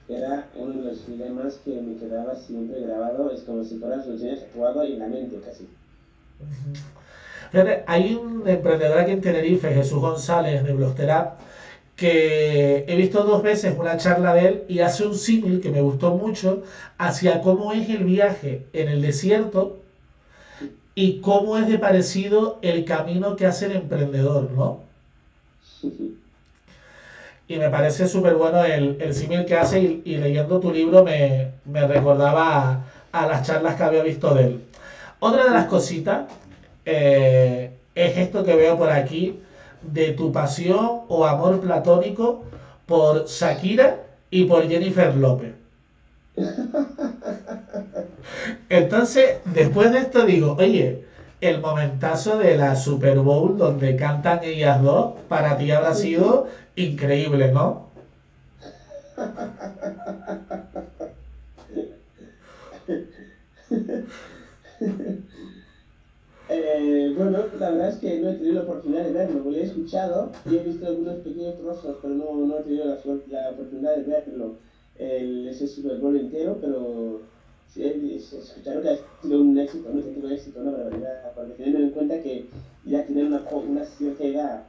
Era uno de los lemas que me quedaba siempre grabado, es como si fueras lo tienes actuado en la mente casi. Fíjate, hay un emprendedor aquí en Tenerife, Jesús González de Blosterap, que he visto dos veces una charla de él y hace un símil que me gustó mucho hacia cómo es el viaje en el desierto y cómo es de parecido el camino que hace el emprendedor, ¿no? Y me parece súper bueno el símil que hace y leyendo tu libro me recordaba a las charlas que había visto de él. Otra de las cositas es esto que veo por aquí de tu pasión o amor platónico por Shakira y por Jennifer López. Entonces, después de esto digo, oye, el momentazo de la Super Bowl donde cantan ellas dos, para ti habrá sido increíble, ¿no? Bueno, la verdad es que no he tenido la oportunidad de verlo, lo he escuchado y he visto algunos pequeños trozos, pero no he tenido la oportunidad de verlo, ese Super Bowl entero, pero sí, escucharon que ha sido un éxito, un éxito, una barbaridad, porque teniendo en cuenta que ya tienen una cierta edad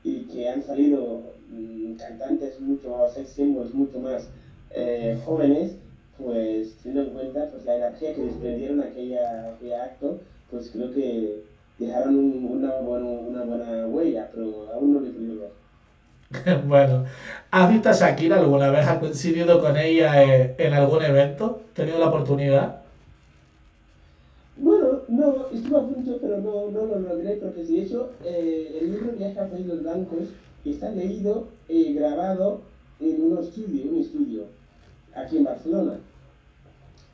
y que han salido cantantes mucho más, sex symbols mucho más jóvenes, pues teniendo en cuenta pues, la energía que desprendieron aquel acto, pues creo que dejaron una buena huella, pero aún no lo he podido ver. Bueno, ¿has visto a Shakira alguna vez? ¿Has coincidido con ella en algún evento? ¿Has tenido la oportunidad? Bueno, no, estuve a punto, pero no lo logré, porque de hecho el libro Viaje a Países Blancos está leído y grabado en un estudio, aquí en Barcelona.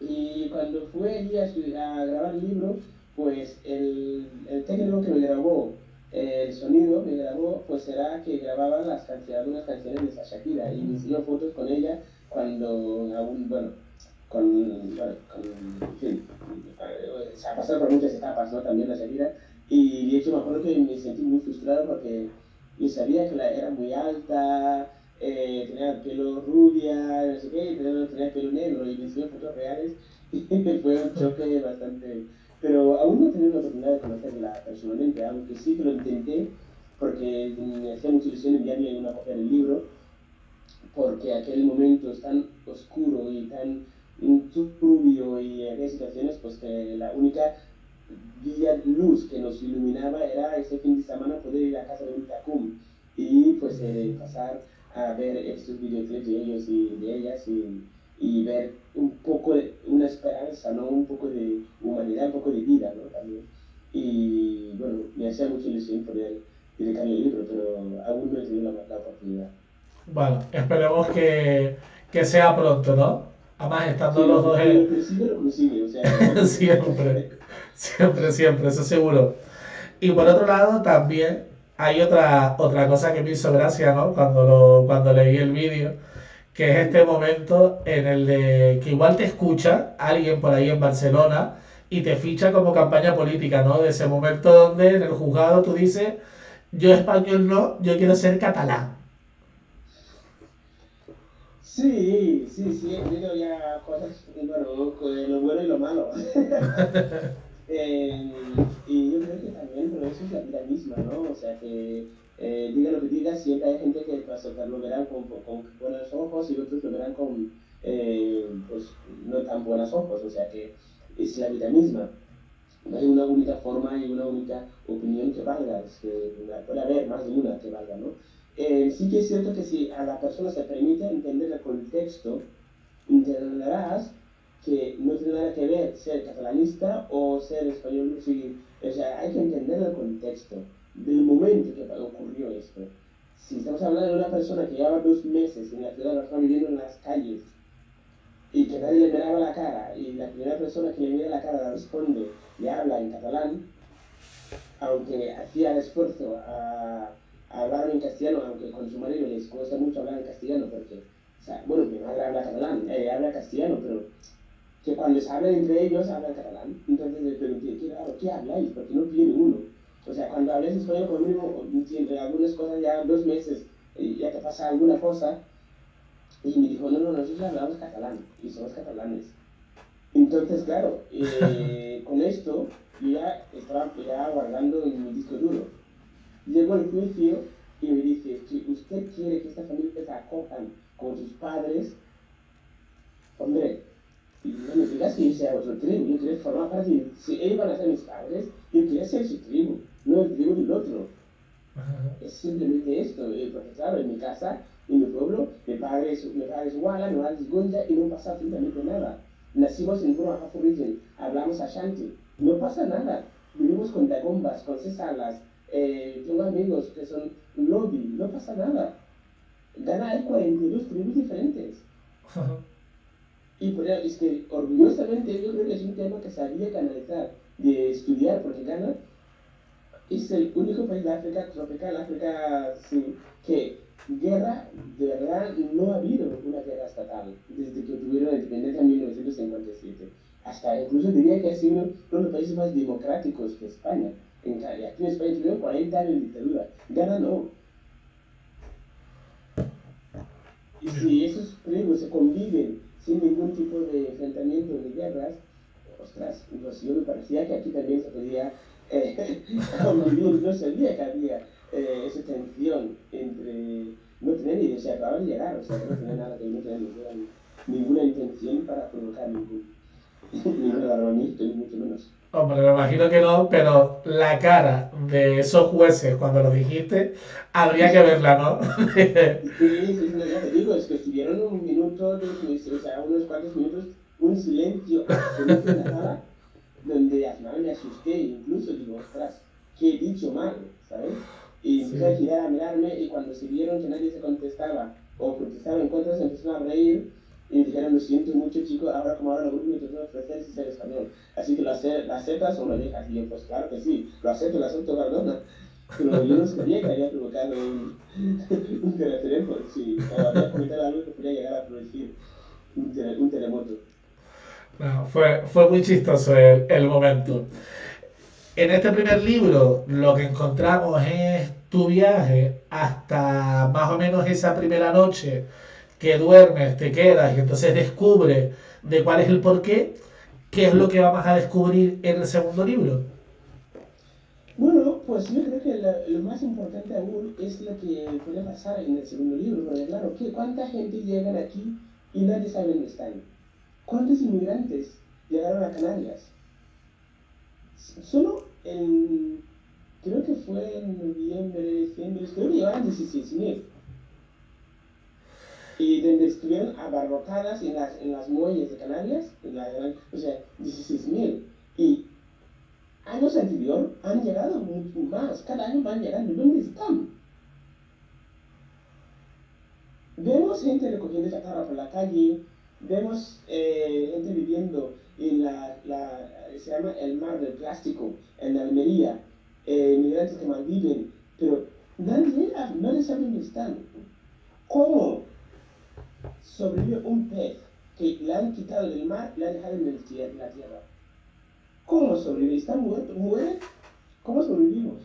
Y cuando fue allí a grabar el libro, pues el técnico que me grabó el sonido, me grabó, pues será que grababa algunas canciones de Shakira y me enseñó fotos con ella cuando aún, bueno, en fin, se ha pasado por muchas etapas, ¿no? También la Shakira. Y de hecho me acuerdo que me sentí muy frustrado porque yo sabía que era muy alta, tenía pelo rubia, no sé qué, y tenía pelo negro y me hicieron fotos reales y fue un choque bastante... Pero aún no he tenido la oportunidad de conocerla personalmente, aunque sí que lo intenté porque me hacía mucha ilusión enviarle una copia del libro, porque aquel momento es tan oscuro y tan turbio y había situaciones pues que la única luz que nos iluminaba era ese fin de semana poder ir a casa de Ultacum y pues pasar a ver estos videoclips de ellos y de ellas y ver un poco de una esperanza, ¿no? Un poco de humanidad, un poco de vida, ¿no? También. Y bueno, me hacía mucha ilusión poder dedicarle el libro, pero aún no he tenido la oportunidad. Bueno, esperemos que sea pronto, ¿no? Además, estando Sí, los dos en... lo consigue, o sea, Siempre, siempre, siempre, eso seguro. Y por otro lado, también hay otra cosa que me hizo gracia, ¿no? Cuando leí el vídeo, que es este momento en el de que igual te escucha alguien por ahí en Barcelona y te ficha como campaña política, ¿no? De ese momento donde en el juzgado tú dices, yo español no, yo quiero ser catalán. sí, he visto ya cosas, bueno, lo bueno y lo malo. siempre hay gente que lo verán con buenos ojos y otros lo verán con pues, no tan buenos ojos, o sea que es la vida misma. No hay una única forma y una única opinión que valga, es que puede haber más de una que valga, ¿no? Sí que es cierto que si a la persona se permite entender el contexto, entenderás que no tiene nada que ver ser catalanista o ser español. Sí, o sea, hay que entender el contexto del momento que ocurrió esto. Si estamos hablando de una persona que lleva 2 meses en la ciudad, lo está viviendo en las calles, y que nadie le miraba la cara, y la primera persona que le mira la cara la responde, le habla en catalán, aunque hacía el esfuerzo a hablar en castellano, aunque con su marido les cuesta mucho hablar en castellano, porque, o sea, bueno, mi madre habla catalán, habla castellano, pero que cuando se hablan entre ellos hablan catalán. Entonces le pregunté, ¿qué habláis? Porque no tiene uno. O sea, cuando hablas español conmigo, entre algunas cosas ya 2 meses, ya te pasa alguna cosa, y me dijo, no, nosotros hablamos catalán, y somos catalanes. Entonces, claro, con esto yo ya estaba ya guardando en mi disco duro. Llego al juicio y me dice, si usted quiere que esta familia se acojan con sus padres, hombre, no me digas que yo sea otro tribu, yo quiero formar parte de, si ellos van a ser mis padres, yo quiero ser su tribu, no el tribu del otro. Es simplemente esto, porque claro, en mi casa, en mi pueblo, mi padre es Wala, mi madre es Gunja y no pasa absolutamente nada. Nacimos en Puro Hafu Region, hablamos Ashanti, no pasa nada. Vivimos con dagombas, con cesalas, tengo amigos que son lobby, no pasa nada. Ghana hay 42 tribus diferentes. Y por eso es que orgullosamente yo creo que es un tema que se había que analizar, de estudiar, porque Ghana es el único país de África tropical, África sí, que guerra, de verdad, no ha habido una guerra estatal desde que tuvieron la independencia en 1957. Hasta incluso diría que ha sido uno de los países más democráticos que España. Aquí en España tuvieron 40 años de dictadura. Ghana no. Y si esos tribus se conviven sin ningún tipo de enfrentamiento ni guerras, ostras, pues yo me parecía que aquí también se podía convivir, no sabía que había esa tensión entre, no tenía ni idea, o sea, acababa de llegar, o sea, que no tenía nada, que no tenía ninguna intención para provocar ningún alarmamiento, ni mucho menos. Hombre, me imagino que no, pero la cara de esos jueces cuando lo dijiste, habría que verla, ¿no? Sí, no, ya te digo, es que estuvieron un minuto, o sea, unos cuantos minutos, un silencio absoluto en la sala, donde al final me asusté, incluso digo, ostras, ¿qué he dicho mal? ¿Sabes? Y empecé a girar a mirarme, y cuando se vieron que nadie se contestaba, o protestaba en contra, se empezaron a reír, y me dijeron, lo siento mucho, chicos, ahora como ahora lo único que tengo que ofrecer es ser español. Así que lo aceptas o lo dejas. Y yo, pues claro que sí, lo acepto, perdona. Pero yo no sabía que había provocado un terremoto, sí, o había cometido algo que podía llegar a producir un terremoto. No, fue muy chistoso el momento. En este primer libro lo que encontramos es tu viaje hasta más o menos esa primera noche que duermes, te quedas y entonces descubres de cuál es el porqué, qué es lo que vamos a descubrir en el segundo libro. Bueno, pues yo creo que lo más importante aún es lo que puede pasar en el segundo libro, porque claro, ¿cuánta gente llega aquí y nadie sabe dónde están? ¿Cuántos inmigrantes llegaron a Canarias? Solo creo que fue en noviembre, diciembre, creo que llegaron 16.000. Y donde estuvieron abarrotadas en las muelles de Canarias, o sea, 16.000. Y años anteriores han llegado mucho más, cada año van llegando. ¿Dónde están? Vemos gente recogiendo chatarra por la calle, vemos gente viviendo en se llama el mar del plástico, en Almería, migrantes que malviven, pero nadie sabe dónde están. ¿Cómo sobrevive un pez que le han quitado del mar y le han dejado en la tierra? ¿Cómo sobrevive? ¿Están muertos? ¿Mueren? ¿Cómo sobrevivimos?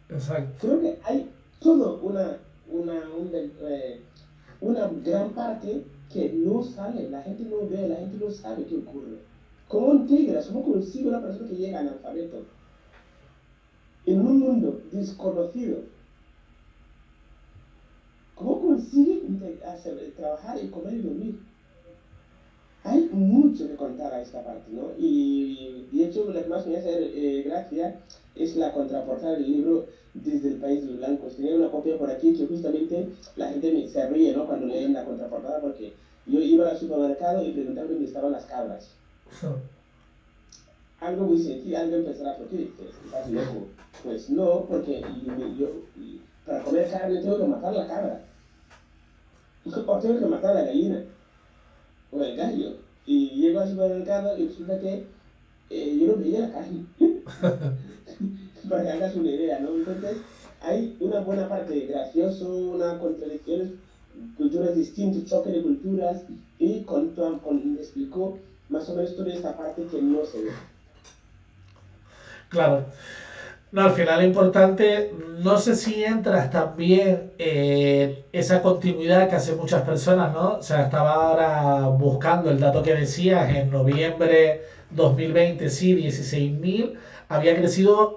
Exacto. Creo que hay toda una gran parte que no sale, la gente no ve, la gente no sabe qué ocurre. ¿Cómo integras, cómo consigue una persona que llega analfabeto en un mundo desconocido? consiguen trabajar y comer y dormir. Hay mucho que contar a esta parte, ¿no? Y de hecho, lo que más me hace gracia es la contraportada del libro Desde el País de los Blancos. Tenía una copia por aquí que justamente la gente se ríe, ¿no? Cuando leen la contraportada, porque yo iba al supermercado y preguntaba dónde estaban las cabras. Algo muy sencillo, alguien pensará, ¿por qué dices? ¿Estás loco? Pues no, porque para comer carne tengo que matar la cabra. O tengo que matar la gallina. O el gallo. Y llego al supermercado y resulta que yo no veía la carne. Para que hagas una idea, ¿no? Entonces, hay una buena parte gracioso, una contradicciones, culturas distintas, choque de culturas, y me explicó más o menos toda esta parte que no se ve. Claro. No, al final lo importante, no sé si entras también esa continuidad que hacen muchas personas, ¿no? O sea, estaba ahora buscando el dato que decías, en noviembre 2020, sí, 16.000, había crecido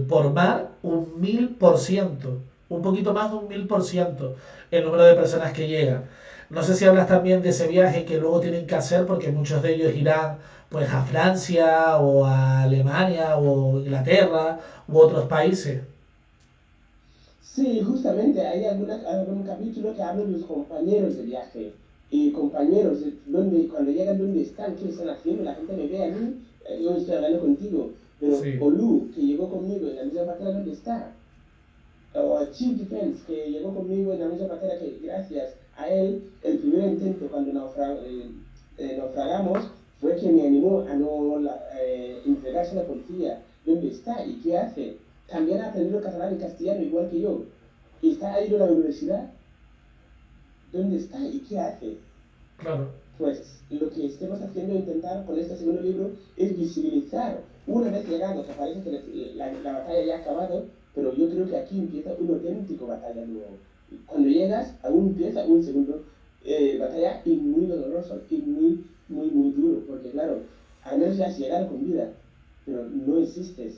por mar un 1000%, un poquito más de un 1000% el número de personas que llegan. No sé si hablas también de ese viaje que luego tienen que hacer, porque muchos de ellos irán pues a Francia o a Alemania o Inglaterra u otros países. Sí, justamente hay algún capítulo que habla de los compañeros de viaje y compañeros de cuando llegan donde están, qué están haciendo, la gente me ve a mí, yo estoy hablando contigo, pero Sí, Olu, que llegó conmigo en la misma batalla, ¿dónde está? O Chief Defense, que llegó conmigo en la misma batalla, que gracias a él, el primer intento cuando naufragamos fue que me animó a no entregarse a la policía. ¿Dónde está? ¿Y qué hace? También ha aprendido catalán y castellano igual que yo. ¿Y está ahí en la universidad? ¿Dónde está? ¿Y qué hace? claro. Pues lo que estemos haciendo, intentar con este segundo libro, es visibilizar, una vez llegado, que parece que la batalla ya ha acabado, pero yo creo que aquí empieza una auténtica batalla nueva. Cuando llegas, aún empieza un segundo batalla y muy doloroso y muy, muy, muy duro, porque claro, al menos ya has llegado con vida, pero no existes.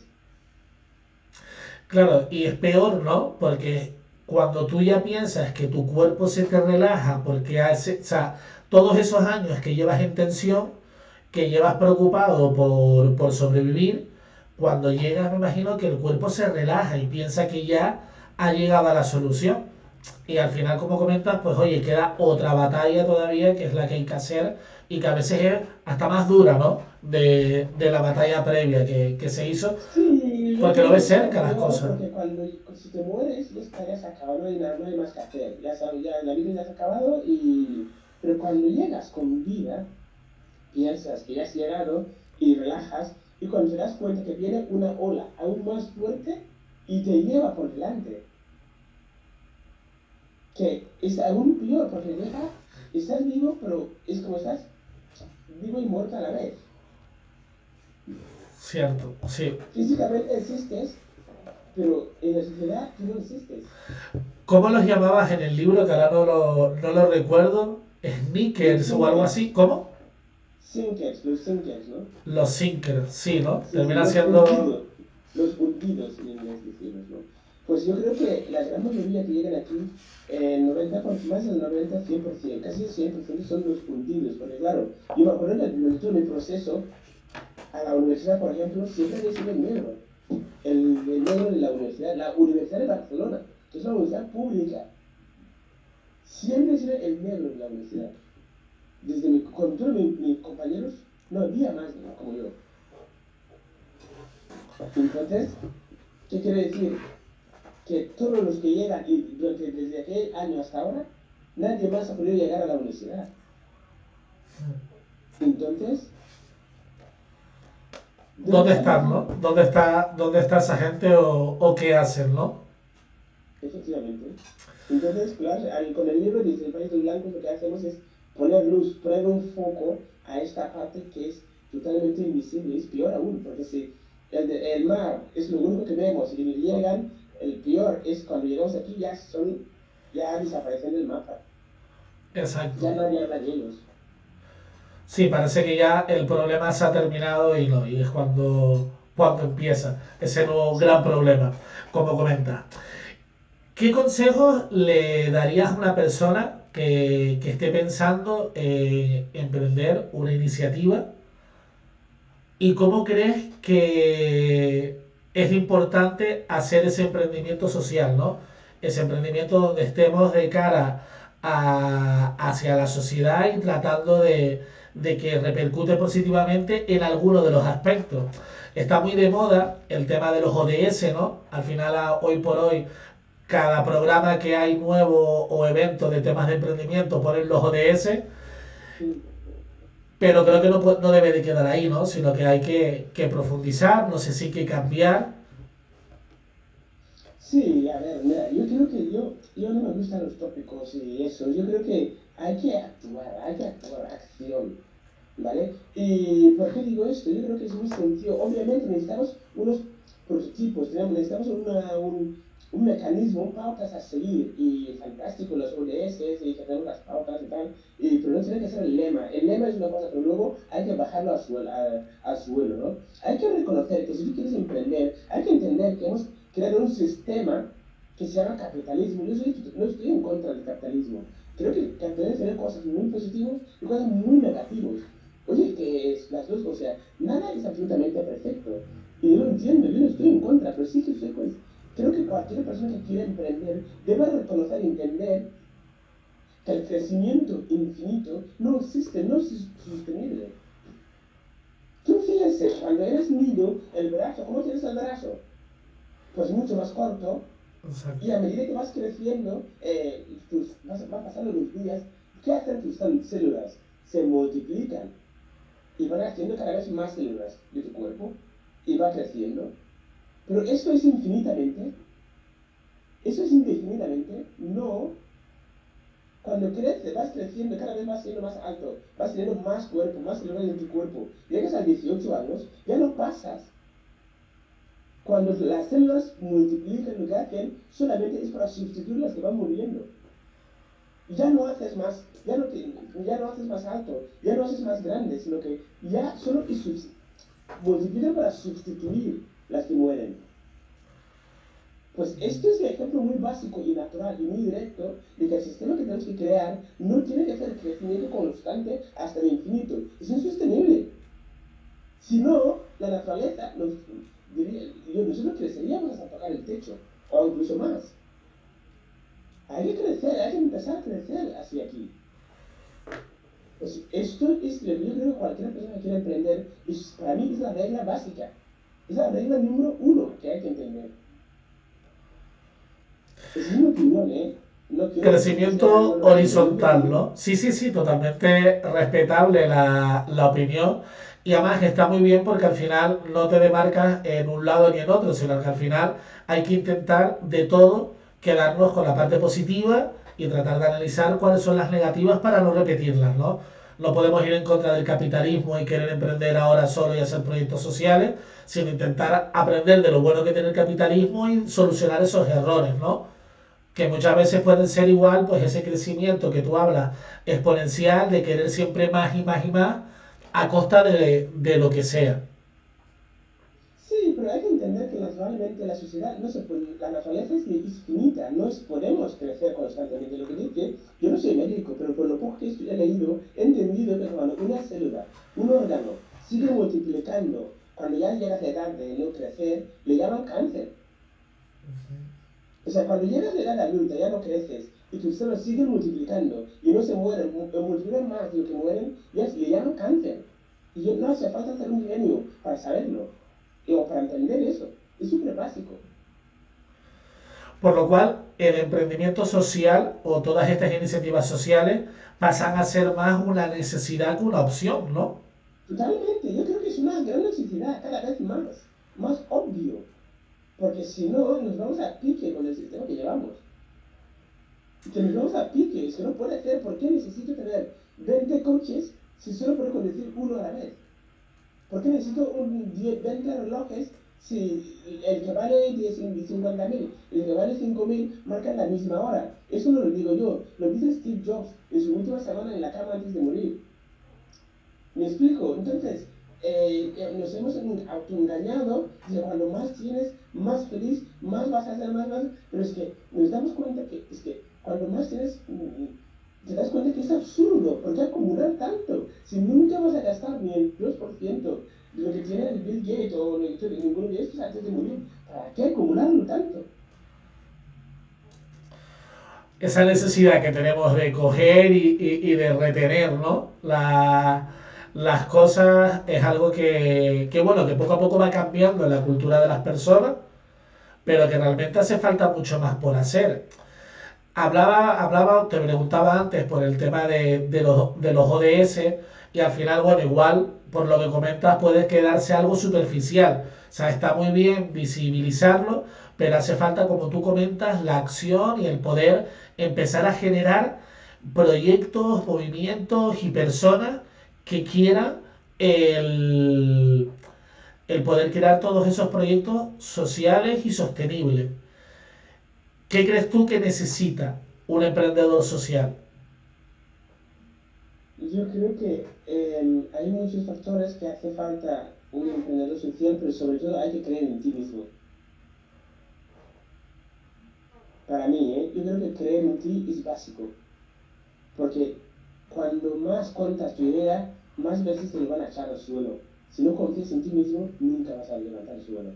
Claro, y es peor, ¿no? Porque cuando tú ya piensas que tu cuerpo se te relaja, porque hace, o sea, todos esos años que llevas en tensión, que llevas preocupado por sobrevivir, cuando llegas me imagino que el cuerpo se relaja y piensa que ya ha llegado a la solución. Y al final, como comentas, pues oye, queda otra batalla todavía, que es la que hay que hacer y que a veces es hasta más dura, ¿no? De la batalla previa que se hizo, Sí, yo porque lo creo que ves es cerca las peor cosas. porque si te mueres, ya está, ya se acabó, no hay más que hacer. Ya sabes, ya la vida ya se ha acabado pero cuando llegas con vida, piensas que ya has llegado y relajas, y cuando te das cuenta que viene una ola aún más fuerte y te lleva por delante, que es aún peor porque estás vivo, pero es como estás vivo y muerto a la vez. Cierto, sí. Físicamente existes, pero en la sociedad tú no existes. ¿Cómo los llamabas en el libro? Que ahora no lo recuerdo. Los Sneakers o algo thinkers, así. ¿Cómo? los thinkers, ¿no? Los Sinkers, sí, ¿no? Sí, sí, Termina siendo... los hundidos en inglés decimos, ¿no? Pues yo creo que la gran mayoría que llegan aquí, más del 90, 100%, casi el 100% son los hundidos, porque claro, yo me acuerdo de mi proceso a la universidad, por ejemplo, siempre recibe el negro, el negro de la Universidad de Barcelona, que es una universidad pública, siempre recibe el negro de la universidad. Con todos mis compañeros, no había más como yo. Entonces, ¿qué quiere decir? Que todos los que llegan, y desde aquel año hasta ahora, nadie más ha podido llegar a la universidad. Entonces, ¿Dónde están, no? ¿Dónde está esa gente o qué hacen, no? efectivamente. Entonces, claro, con el libro de El País de los Blancos lo que hacemos es poner luz, poner un foco a esta parte que es totalmente invisible. Es peor aún, porque si el mar es lo único que vemos y llegan, el peor es cuando llegamos aquí ya desaparecen del mapa. Exacto. Ya nadie habla de ellos. Sí, parece que ya el problema se ha terminado y no, y es cuando empieza ese nuevo gran Sí. problema, como comenta. ¿Qué consejos le darías a una persona que esté pensando en emprender una iniciativa? ¿Y cómo crees que es importante hacer ese emprendimiento social, ¿no? Ese emprendimiento donde estemos de cara hacia la sociedad y tratando de que repercute positivamente en alguno de los aspectos. Está muy de moda el tema de los ODS, ¿no? Al final, hoy por hoy, cada programa que hay nuevo o evento de temas de emprendimiento ponen los ODS, pero creo que no debe de quedar ahí, ¿no? Sino que hay que profundizar, no sé si hay que cambiar. Sí, a ver, mira, yo creo que yo no me gustan los tópicos y eso. Yo creo que hay que actuar, acción, ¿vale? ¿Y por qué digo esto? Yo creo que es muy sencillo. Obviamente necesitamos unos prototipos, necesitamos un mecanismo, pautas a seguir. Y fantástico los ODS y que tenemos las pautas y tal. Pero no tiene que ser el lema. El lema es una cosa, pero luego hay que bajarlo al suelo, ¿no? Hay que reconocer que si tú quieres emprender, hay que entender que hemos creado un sistema que se llama capitalismo. Yo no estoy en contra del capitalismo. Creo que el capitalismo tiene cosas muy positivas y cosas muy negativas. Oye, que es las dos, o sea, nada es absolutamente perfecto. Y yo lo entiendo, yo no estoy en contra, pero sí que estoy pues, creo que cualquier persona que quiera emprender debe reconocer y entender que el crecimiento infinito no existe, no es sostenible. Tú fíjense, cuando eres niño, el brazo, ¿cómo tienes el brazo? Pues mucho más corto. Exacto. Y a medida que vas creciendo, van pasando los días, ¿qué hacen tus células? Se multiplican y van haciendo cada vez más células de tu cuerpo y va creciendo. Pero esto es infinitamente, eso es indefinidamente, no. Cuando creces, vas creciendo, cada vez vas siendo más alto, vas teniendo más cuerpo, más células en tu cuerpo. Llegas a 18 años, ya no pasas. Cuando las células multiplican, lo que hacen solamente es para sustituir las que van muriendo. Ya no haces más, ya no haces más alto, ya no haces más grande, sino que ya solo multiplican para sustituir las que mueren. Pues esto es el ejemplo muy básico y natural y muy directo de que el sistema que tenemos que crear no tiene que ser crecimiento constante hasta el infinito. Es insostenible. Si no, la naturaleza nosotros creceríamos hasta tocar el techo, o incluso más. Hay que crecer, hay que empezar a crecer hacia aquí. Pues esto es, yo creo que cualquier persona que quiera emprender, para mí es la regla básica. Es la regla número 1 que hay que entender. Es mi opinión, ¿eh? No quiero Crecimiento horizontal, ¿no? Sí, sí, sí, totalmente respetable la opinión. Y además está muy bien porque al final no te demarcas en un lado ni en otro, sino que al final hay que intentar de todo quedarnos con la parte positiva y tratar de analizar cuáles son las negativas para no repetirlas, ¿no? No podemos ir en contra del capitalismo y querer emprender ahora solo y hacer proyectos sociales, sino intentar aprender de lo bueno que tiene el capitalismo y solucionar esos errores, ¿no? Que muchas veces pueden ser igual, pues ese crecimiento que tú hablas exponencial de querer siempre más y más y más a costa de lo que sea. Sí, pero hay que entender que naturalmente la sociedad, la naturaleza es finita, no podemos crecer constantemente. Lo que dice, yo no soy médico, pero por lo poco que he leído, he entendido que cuando una célula, un órgano, sigue multiplicando, cuando ya llega a la edad de no crecer, le llaman cáncer. O sea, cuando llegas a la edad adulta, ya no creces, y tus células siguen multiplicando, y no se mueren, multiplican más de lo que mueren, ya le llaman cáncer. Y no hace falta ser un genio para saberlo, o para entender eso. Es súper básico. Por lo cual, el emprendimiento social o todas estas iniciativas sociales pasan a ser más una necesidad que una opción, ¿no? Totalmente, yo creo que es una gran necesidad, cada vez más obvio. Porque si no, nos vamos a pique con el sistema que llevamos. Que nos vamos a pique, es que no puede ser. ¿Por qué necesito tener 20 coches si solo puedo conducir uno a la vez? ¿Por qué necesito 20 relojes si el que vale 50.000 y el que vale 5.000 marcan la misma hora? Eso no lo digo yo, lo dice Steve Jobs en su última semana en la cama antes de morir. ¿Me explico? Entonces, nos hemos autoengañado de cuando más tienes, más feliz, más vas a ser, más, pero es que nos damos cuenta que es que cuando más tienes, te das cuenta que es absurdo, ¿por qué acumular tanto? Si nunca vas a gastar ni el 2% de lo que tiene el Bill Gates o ninguno de estos antes de morir, ¿para qué acumularlo tanto? Esa necesidad que tenemos de coger y de retener, ¿no? Las cosas es algo bueno, que poco a poco va cambiando en la cultura de las personas, pero que realmente hace falta mucho más por hacer. Te preguntaba antes por el tema de los ODS y al final, bueno, igual, por lo que comentas, puede quedarse algo superficial. O sea, está muy bien visibilizarlo, pero hace falta, como tú comentas, la acción y el poder empezar a generar proyectos, movimientos y personas que quieran el, el poder crear todos esos proyectos sociales y sostenibles. ¿Qué crees tú que necesita un emprendedor social? Yo creo que hay muchos factores que hace falta un emprendedor social, pero sobre todo hay que creer en ti mismo. Para mí, yo creo que creer en ti es básico, porque cuando más cuentas tu idea, más veces te lo van a echar al suelo. Si no confías en ti mismo, nunca vas a levantar el suelo.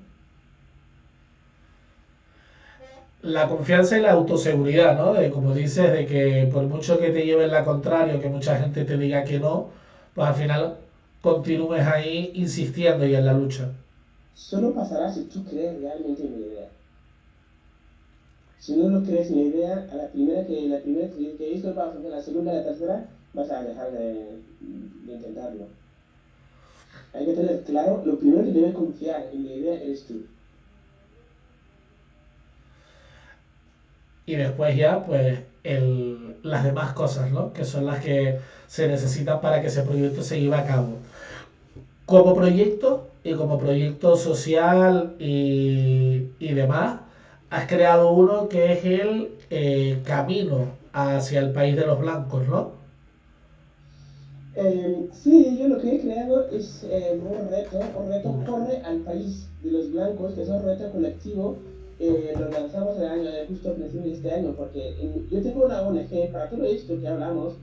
La confianza y la autoseguridad, ¿no? Como dices, de que por mucho que te lleven la contrario, que mucha gente te diga que no, pues al final continúes ahí insistiendo y en la lucha. Solo pasará si tú crees realmente en la idea. Si no lo crees en la idea, a la primera que esto va a funcionar, la segunda, la tercera, vas a dejar de intentarlo. Hay que tener claro, lo primero que debes confiar en la idea eres tú. Y después ya, pues, las demás cosas, ¿no? Que son las que se necesitan para que ese proyecto se lleve a cabo. Como proyecto y como proyecto social y demás, has creado uno que es el camino hacia el país de los blancos, ¿no? Sí, yo lo que he creado es un reto corre al país de los blancos, que es un reto colectivo. Lo lanzamos justo al principio de este año, porque yo tengo una ONG, para todo esto que hablamos,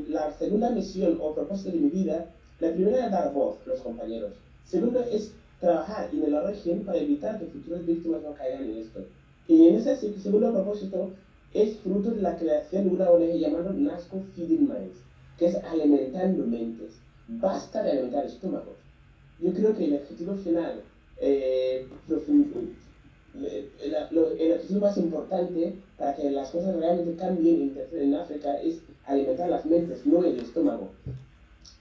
la segunda misión o propósito de mi vida, la primera es dar voz a los compañeros. Segundo es trabajar en la región para evitar que futuras víctimas no caigan en esto. Y en ese segundo propósito es fruto de la creación de una ONG llamada NASCO Feeding Minds, que es alimentando mentes. Basta de alimentar estómagos. Yo creo que el objetivo final, el objetivo más importante para que las cosas realmente cambien en África es alimentar las mentes, no el estómago.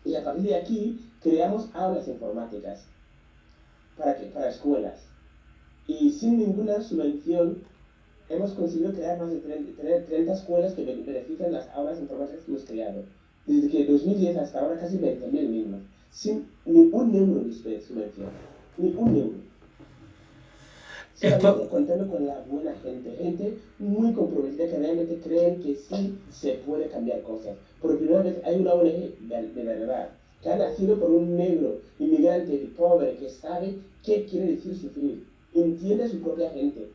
Y a partir de aquí creamos aulas informáticas para escuelas. Y sin ninguna subvención hemos conseguido crear más de 30 escuelas que benefician las aulas informáticas que hemos creado. Desde que 2010 hasta ahora casi 20.000 niños, sin ni un euro de subvención, ni un euro. Solamente Esto, contando con la buena gente muy comprometida que realmente creen que sí se puede cambiar cosas. Por primera vez hay una ONG de verdad, que ha nacido por un negro, inmigrante, pobre, que sabe qué quiere decir sufrir, entiende a su propia gente.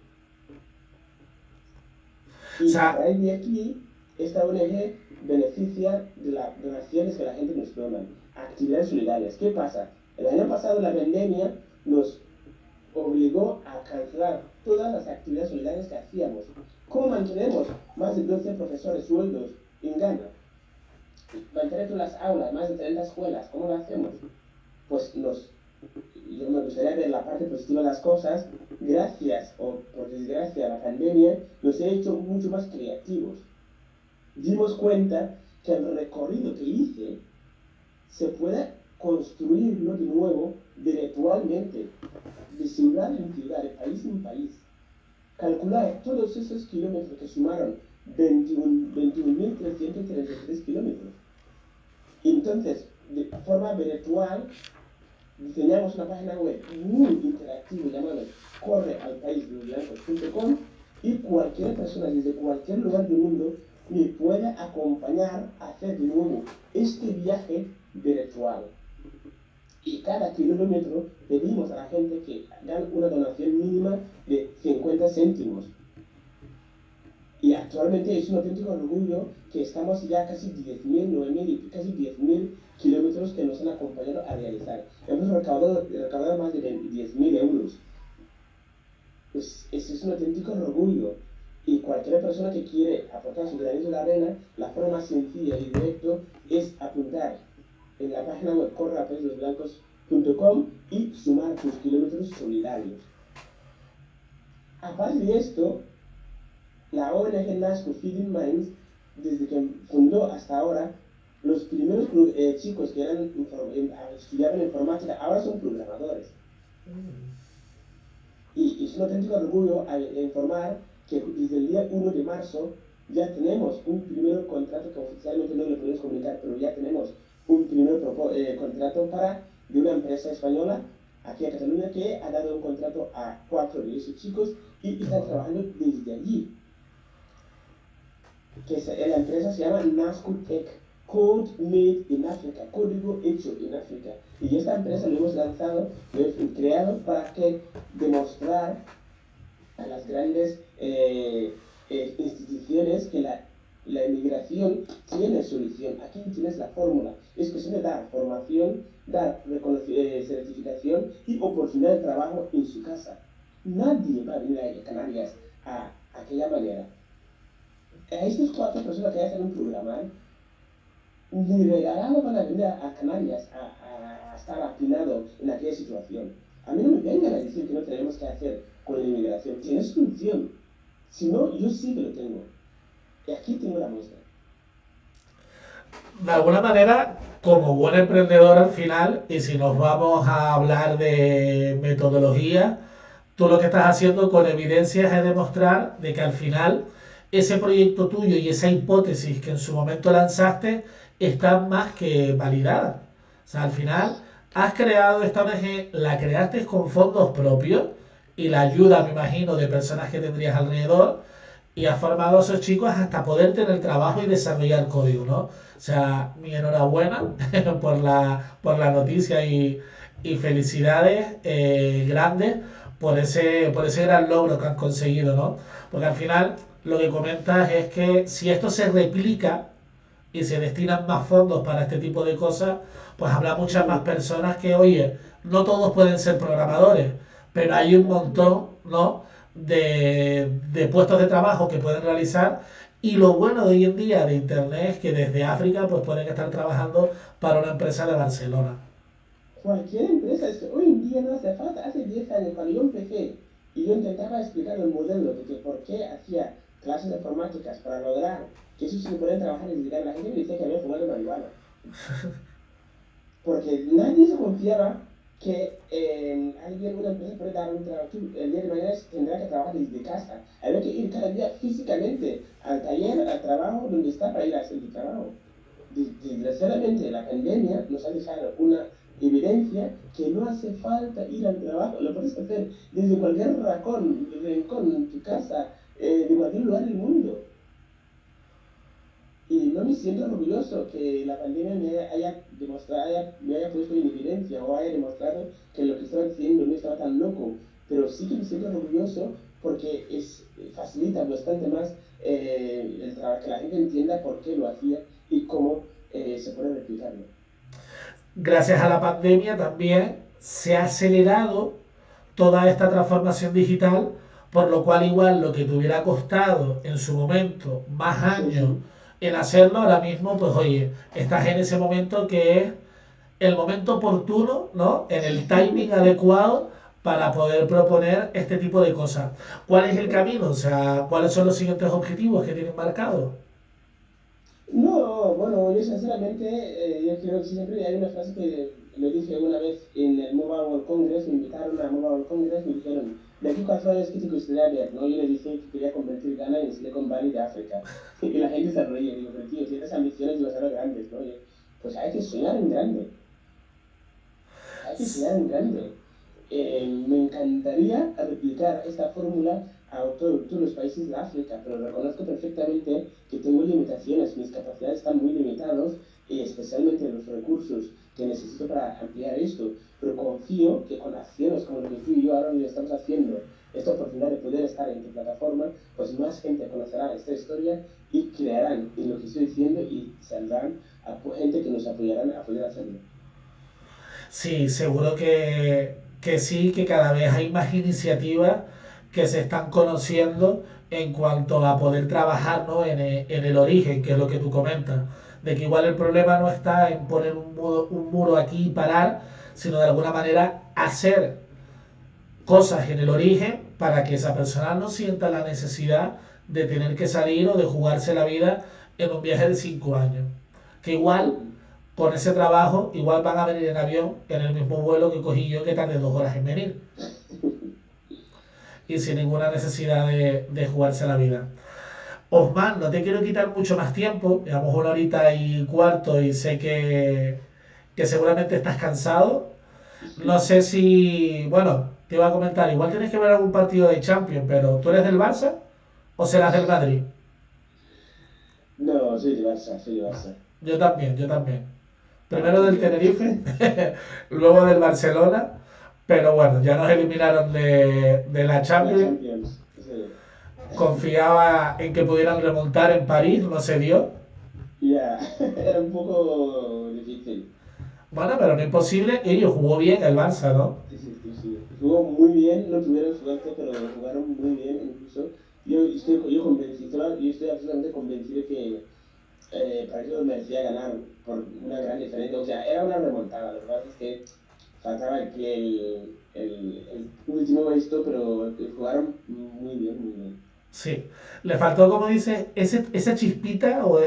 o Y a sea, raíz de aquí, esta ONG beneficia de las donaciones que la gente nos dona, actividades solidarias. ¿Qué pasa? El año pasado la pandemia nos obligó a cancelar todas las actividades solidarias que hacíamos. ¿Cómo mantenemos más de 12 profesores sueldos en Ghana? Mantener todas las aulas, más de 30 escuelas, ¿cómo lo hacemos? Pues yo me gustaría ver la parte positiva de las cosas. Gracias o por desgracia la pandemia nos ha hecho mucho más creativos. Dimos cuenta que el recorrido que hice se puede construirlo de nuevo virtualmente, de ciudad en ciudad, de país en país. Calcular todos esos kilómetros que sumaron 21.333 kilómetros. Y entonces, de forma virtual, diseñamos una página web muy interactiva llamada correalpaisdelosblancos.com y cualquier persona desde cualquier lugar del mundo me puede acompañar a hacer de nuevo este viaje virtual. Y cada kilómetro pedimos a la gente que hagan una donación mínima de 50 céntimos. Y actualmente es un auténtico orgullo que estamos ya casi 10.000, 9.000 y casi 10.000 kilómetros que nos han acompañado a realizar. Hemos recaudado más de 10.000 euros. Pues ese es un auténtico orgullo. Y cualquier persona que quiere aportar su granito de arena, la forma más sencilla y directa es apuntar en la página web correapaíslosblancos.com y sumar tus kilómetros solidarios. Aparte de esto, la ONG NASCO Feeding Minds, desde que fundó hasta ahora, los primeros chicos que estudiaban informática ahora son programadores. Y es un auténtico orgullo informar que desde el día 1 de marzo ya tenemos un primer contrato que oficialmente no lo podemos comunicar, pero ya tenemos un primer contrato de una empresa española aquí en Cataluña que ha dado un contrato a 4 de esos chicos y están trabajando desde allí. La empresa se llama NASCO Tech, Code Made in Africa, código hecho en África. Y esta empresa lo hemos lanzado, lo hemos creado para demostrar a las grandes instituciones que la inmigración tiene solución. Aquí tienes la fórmula. Es cuestión de dar formación, dar certificación y oportunidad de trabajo en su casa. Nadie va a venir a Canarias a aquella manera. A estas 4 personas que hacen un programa, ni regalado van a venir a Canarias a estar apinado en aquella situación. A mí no me vengan a decir que no tenemos que hacer con la inmigración. Tiene solución. Si no, yo sí que lo tengo. Y aquí tengo la muestra. De alguna manera, como buen emprendedor al final, y si nos vamos a hablar de metodología, tú lo que estás haciendo con evidencias es demostrar de que al final ese proyecto tuyo y esa hipótesis que en su momento lanzaste está más que validada. O sea, al final has creado esta ONG, la creaste con fondos propios y la ayuda, me imagino, de personas que tendrías alrededor y has formado a esos chicos hasta poder tener trabajo y desarrollar código, ¿no? O sea, mi enhorabuena por la noticia y felicidades grandes por ese gran logro que han conseguido, ¿no? Porque al final lo que comentas es que si esto se replica y se destinan más fondos para este tipo de cosas, pues habrá muchas más personas que, oye, no todos pueden ser programadores, pero hay un montón, ¿no?, de puestos de trabajo que pueden realizar. Y lo bueno de hoy en día de Internet es que desde África pues pueden estar trabajando para una empresa de Barcelona. Cualquier empresa, es que hoy en día no hace falta. Hace 10 años, cuando yo empecé y yo intentaba explicar el modelo de que por qué hacía clases de informáticas para lograr que eso se pueden trabajar y dedicar, la gente me decía que había fumado marihuana. Porque nadie se confiaba que alguien, una empresa puede dar un trabajo. El día de mañana tendrá que trabajar desde casa. Había que ir cada día físicamente al taller, al trabajo, donde está para ir a hacer el trabajo. Desgraciadamente, la pandemia nos ha dejado una evidencia que no hace falta ir al trabajo. Lo puedes hacer desde cualquier rincón, en tu casa, de cualquier lugar del mundo. Y no me siento orgulloso que la pandemia me haya puesto en evidencia o haya demostrado que lo que estaba haciendo no estaba tan loco, pero sí que me siento orgulloso porque facilita bastante más el trabajo, que la gente entienda por qué lo hacía y cómo se puede replicarlo. Gracias a la pandemia también se ha acelerado toda esta transformación digital, por lo cual igual lo que te hubiera costado en su momento más años en hacerlo, ahora mismo, pues oye, estás en ese momento que es el momento oportuno, ¿no? En el timing adecuado para poder proponer este tipo de cosas. ¿Cuál es el camino? O sea, ¿cuáles son los siguientes objetivos que tienen marcados? No, bueno, yo sinceramente, yo creo que siempre hay una frase que lo dije una vez en el Mobile World Congress, me invitaron a Mobile World Congress y me dijeron, de aquí 4 años, ¿qué te gustaría ver? ¿No? Yo le dije que quería convertir Ghana en Silicon Valley de África. Y la gente se reía, digo, pero tío, tienes ambiciones demasiado grandes, ¿no? Pues hay que soñar en grande. Hay que soñar en grande. Me encantaría replicar esta fórmula a todos los países de África, pero reconozco perfectamente que tengo limitaciones, mis capacidades están muy limitadas, y especialmente los recursos que necesito para ampliar esto, pero confío que con acciones como lo que tú y yo ahora mismo estamos haciendo, esta oportunidad de poder estar en tu plataforma, pues más gente conocerá esta historia y crearán en lo que estoy diciendo y saldrán a gente que nos apoyarán a poder hacerlo. Sí, seguro que sí, que cada vez hay más iniciativas que se están conociendo en cuanto a poder trabajar, ¿no? En el origen, que es lo que tú comentas, de que igual el problema no está en poner un muro aquí y parar, sino de alguna manera hacer cosas en el origen para que esa persona no sienta la necesidad de tener que salir o de jugarse la vida en un viaje de 5 años. Que igual, con ese trabajo, igual van a venir en avión en el mismo vuelo que cogí yo, que tardé 2 horas en venir. Y sin ninguna necesidad de jugarse la vida. Osman, no te quiero quitar mucho más tiempo, llevamos 1 horita y cuarto y sé que seguramente estás cansado. No sé si, bueno, te iba a comentar, igual tienes que ver algún partido de Champions, pero ¿tú eres del Barça o serás del Madrid? No, soy de Barça, soy de Barça. Yo también, yo también. Ah, Primero qué del bien. Tenerife, luego del Barcelona, pero bueno, ya nos eliminaron de la La Champions. Champions, sí. Confiaba en que pudieran remontar en París, no se dio. Ya, era un poco difícil. Bueno, pero no imposible, ellos jugó bien el Barça, ¿no? Sí, sí, sí, sí. Jugó muy bien, no tuvieron suerte, pero jugaron muy bien incluso. Yo convencido, yo estoy absolutamente convencido que París lo merecía ganar por una gran diferencia. O sea, era una remontada. Lo que pasa es que faltaba que el último esto, pero jugaron muy bien, muy bien. Sí. Le faltó, como dice, esa chispita, o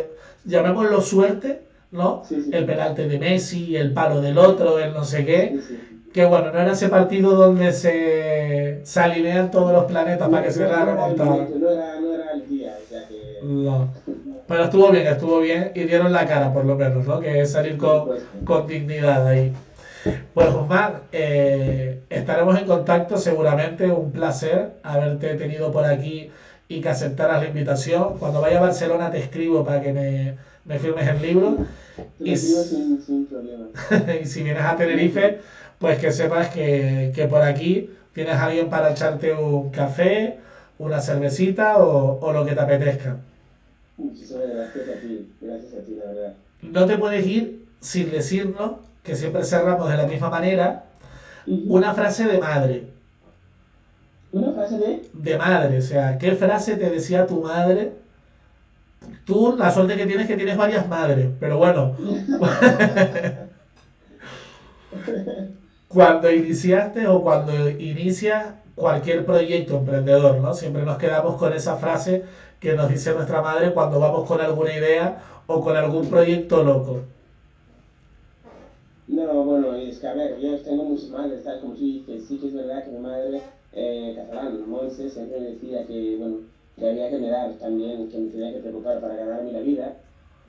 llamémoslo suerte, ¿no? Sí, El sí, penalti de Messi, el palo del otro, el no sé qué. sí, sí. Que bueno, no era ese partido donde se alinean todos los planetas No, para que se no, la no era el remontada. momento, no era el día, o sea que, No. Pero estuvo bien y dieron la cara por lo menos, ¿no? Que es salir por supuesto. con dignidad ahí. Pues Osmar, estaremos en contacto seguramente, un placer haberte tenido por aquí y que aceptaras la invitación. Cuando vaya a Barcelona te escribo para que me firmes el libro Te lo y, escribo sin problema. y si vienes a Tenerife, pues que sepas que por aquí tienes a alguien para echarte un café, una cervecita o lo que te apetezca. Muchísimas gracias a ti, la verdad. No te puedes ir sin decirnos, que siempre cerramos de la misma manera, Ujú. una frase de madre. Una frase de... De madre, o sea, ¿qué frase te decía tu madre? Tú, la suerte que tienes varias madres, pero bueno, cuando iniciaste o cuando inicias cualquier proyecto emprendedor, ¿no? Siempre nos quedamos con esa frase que nos dice nuestra madre cuando vamos con alguna idea o con algún proyecto loco. No, bueno, es que a ver, yo tengo muchas madres, tal como tú dices, sí que es verdad que mi madre, catalán, Montse, siempre me decía que, bueno, que había que mirar también, que me tenía que preocupar para ganarme la vida,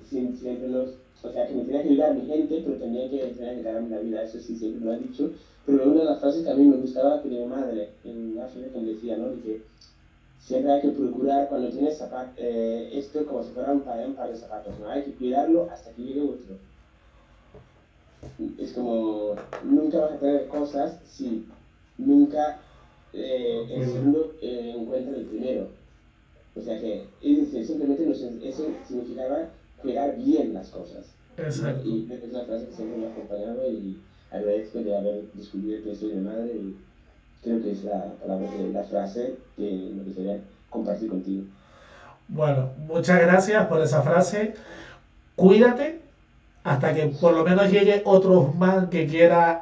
siempre o sea, que me tenía que ayudar mi gente, pero también que tenía que ganarme la vida, eso sí, siempre lo ha dicho, pero una de las frases que a mí me gustaba que de mi madre, en África, que me decía, ¿no? De que siempre hay que procurar cuando tienes esto como si fuera un par de zapatos, ¿no? Hay que cuidarlo hasta que llegue otro. Es como, nunca vas a tener cosas si nunca el segundo encuentra el primero. O sea que, es decir, simplemente eso significaba cuidar bien las cosas. ¿No? Exacto. Y creo que es una frase que siempre me ha acompañado y agradezco de haber descubierto esto de mi madre y creo que es la frase que me gustaría compartir contigo. Bueno, muchas gracias por esa frase. Cuídate hasta que por lo menos llegue otro man que quiera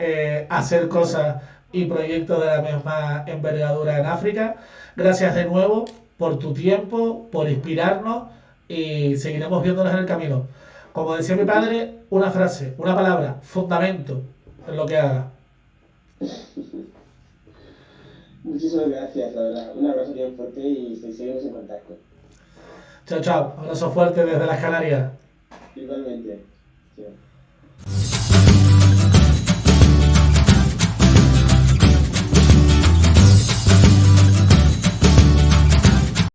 hacer cosas y proyectos de la misma envergadura en África. Gracias de nuevo por tu tiempo, por inspirarnos y seguiremos viéndonos en el camino. Como decía mi padre, una frase, una palabra, fundamento en lo que haga. Muchísimas gracias, la verdad. Un abrazo bien fuerte y seguimos en contacto. Chao, chao. Abrazo fuerte desde las Canarias. Igualmente. Sí.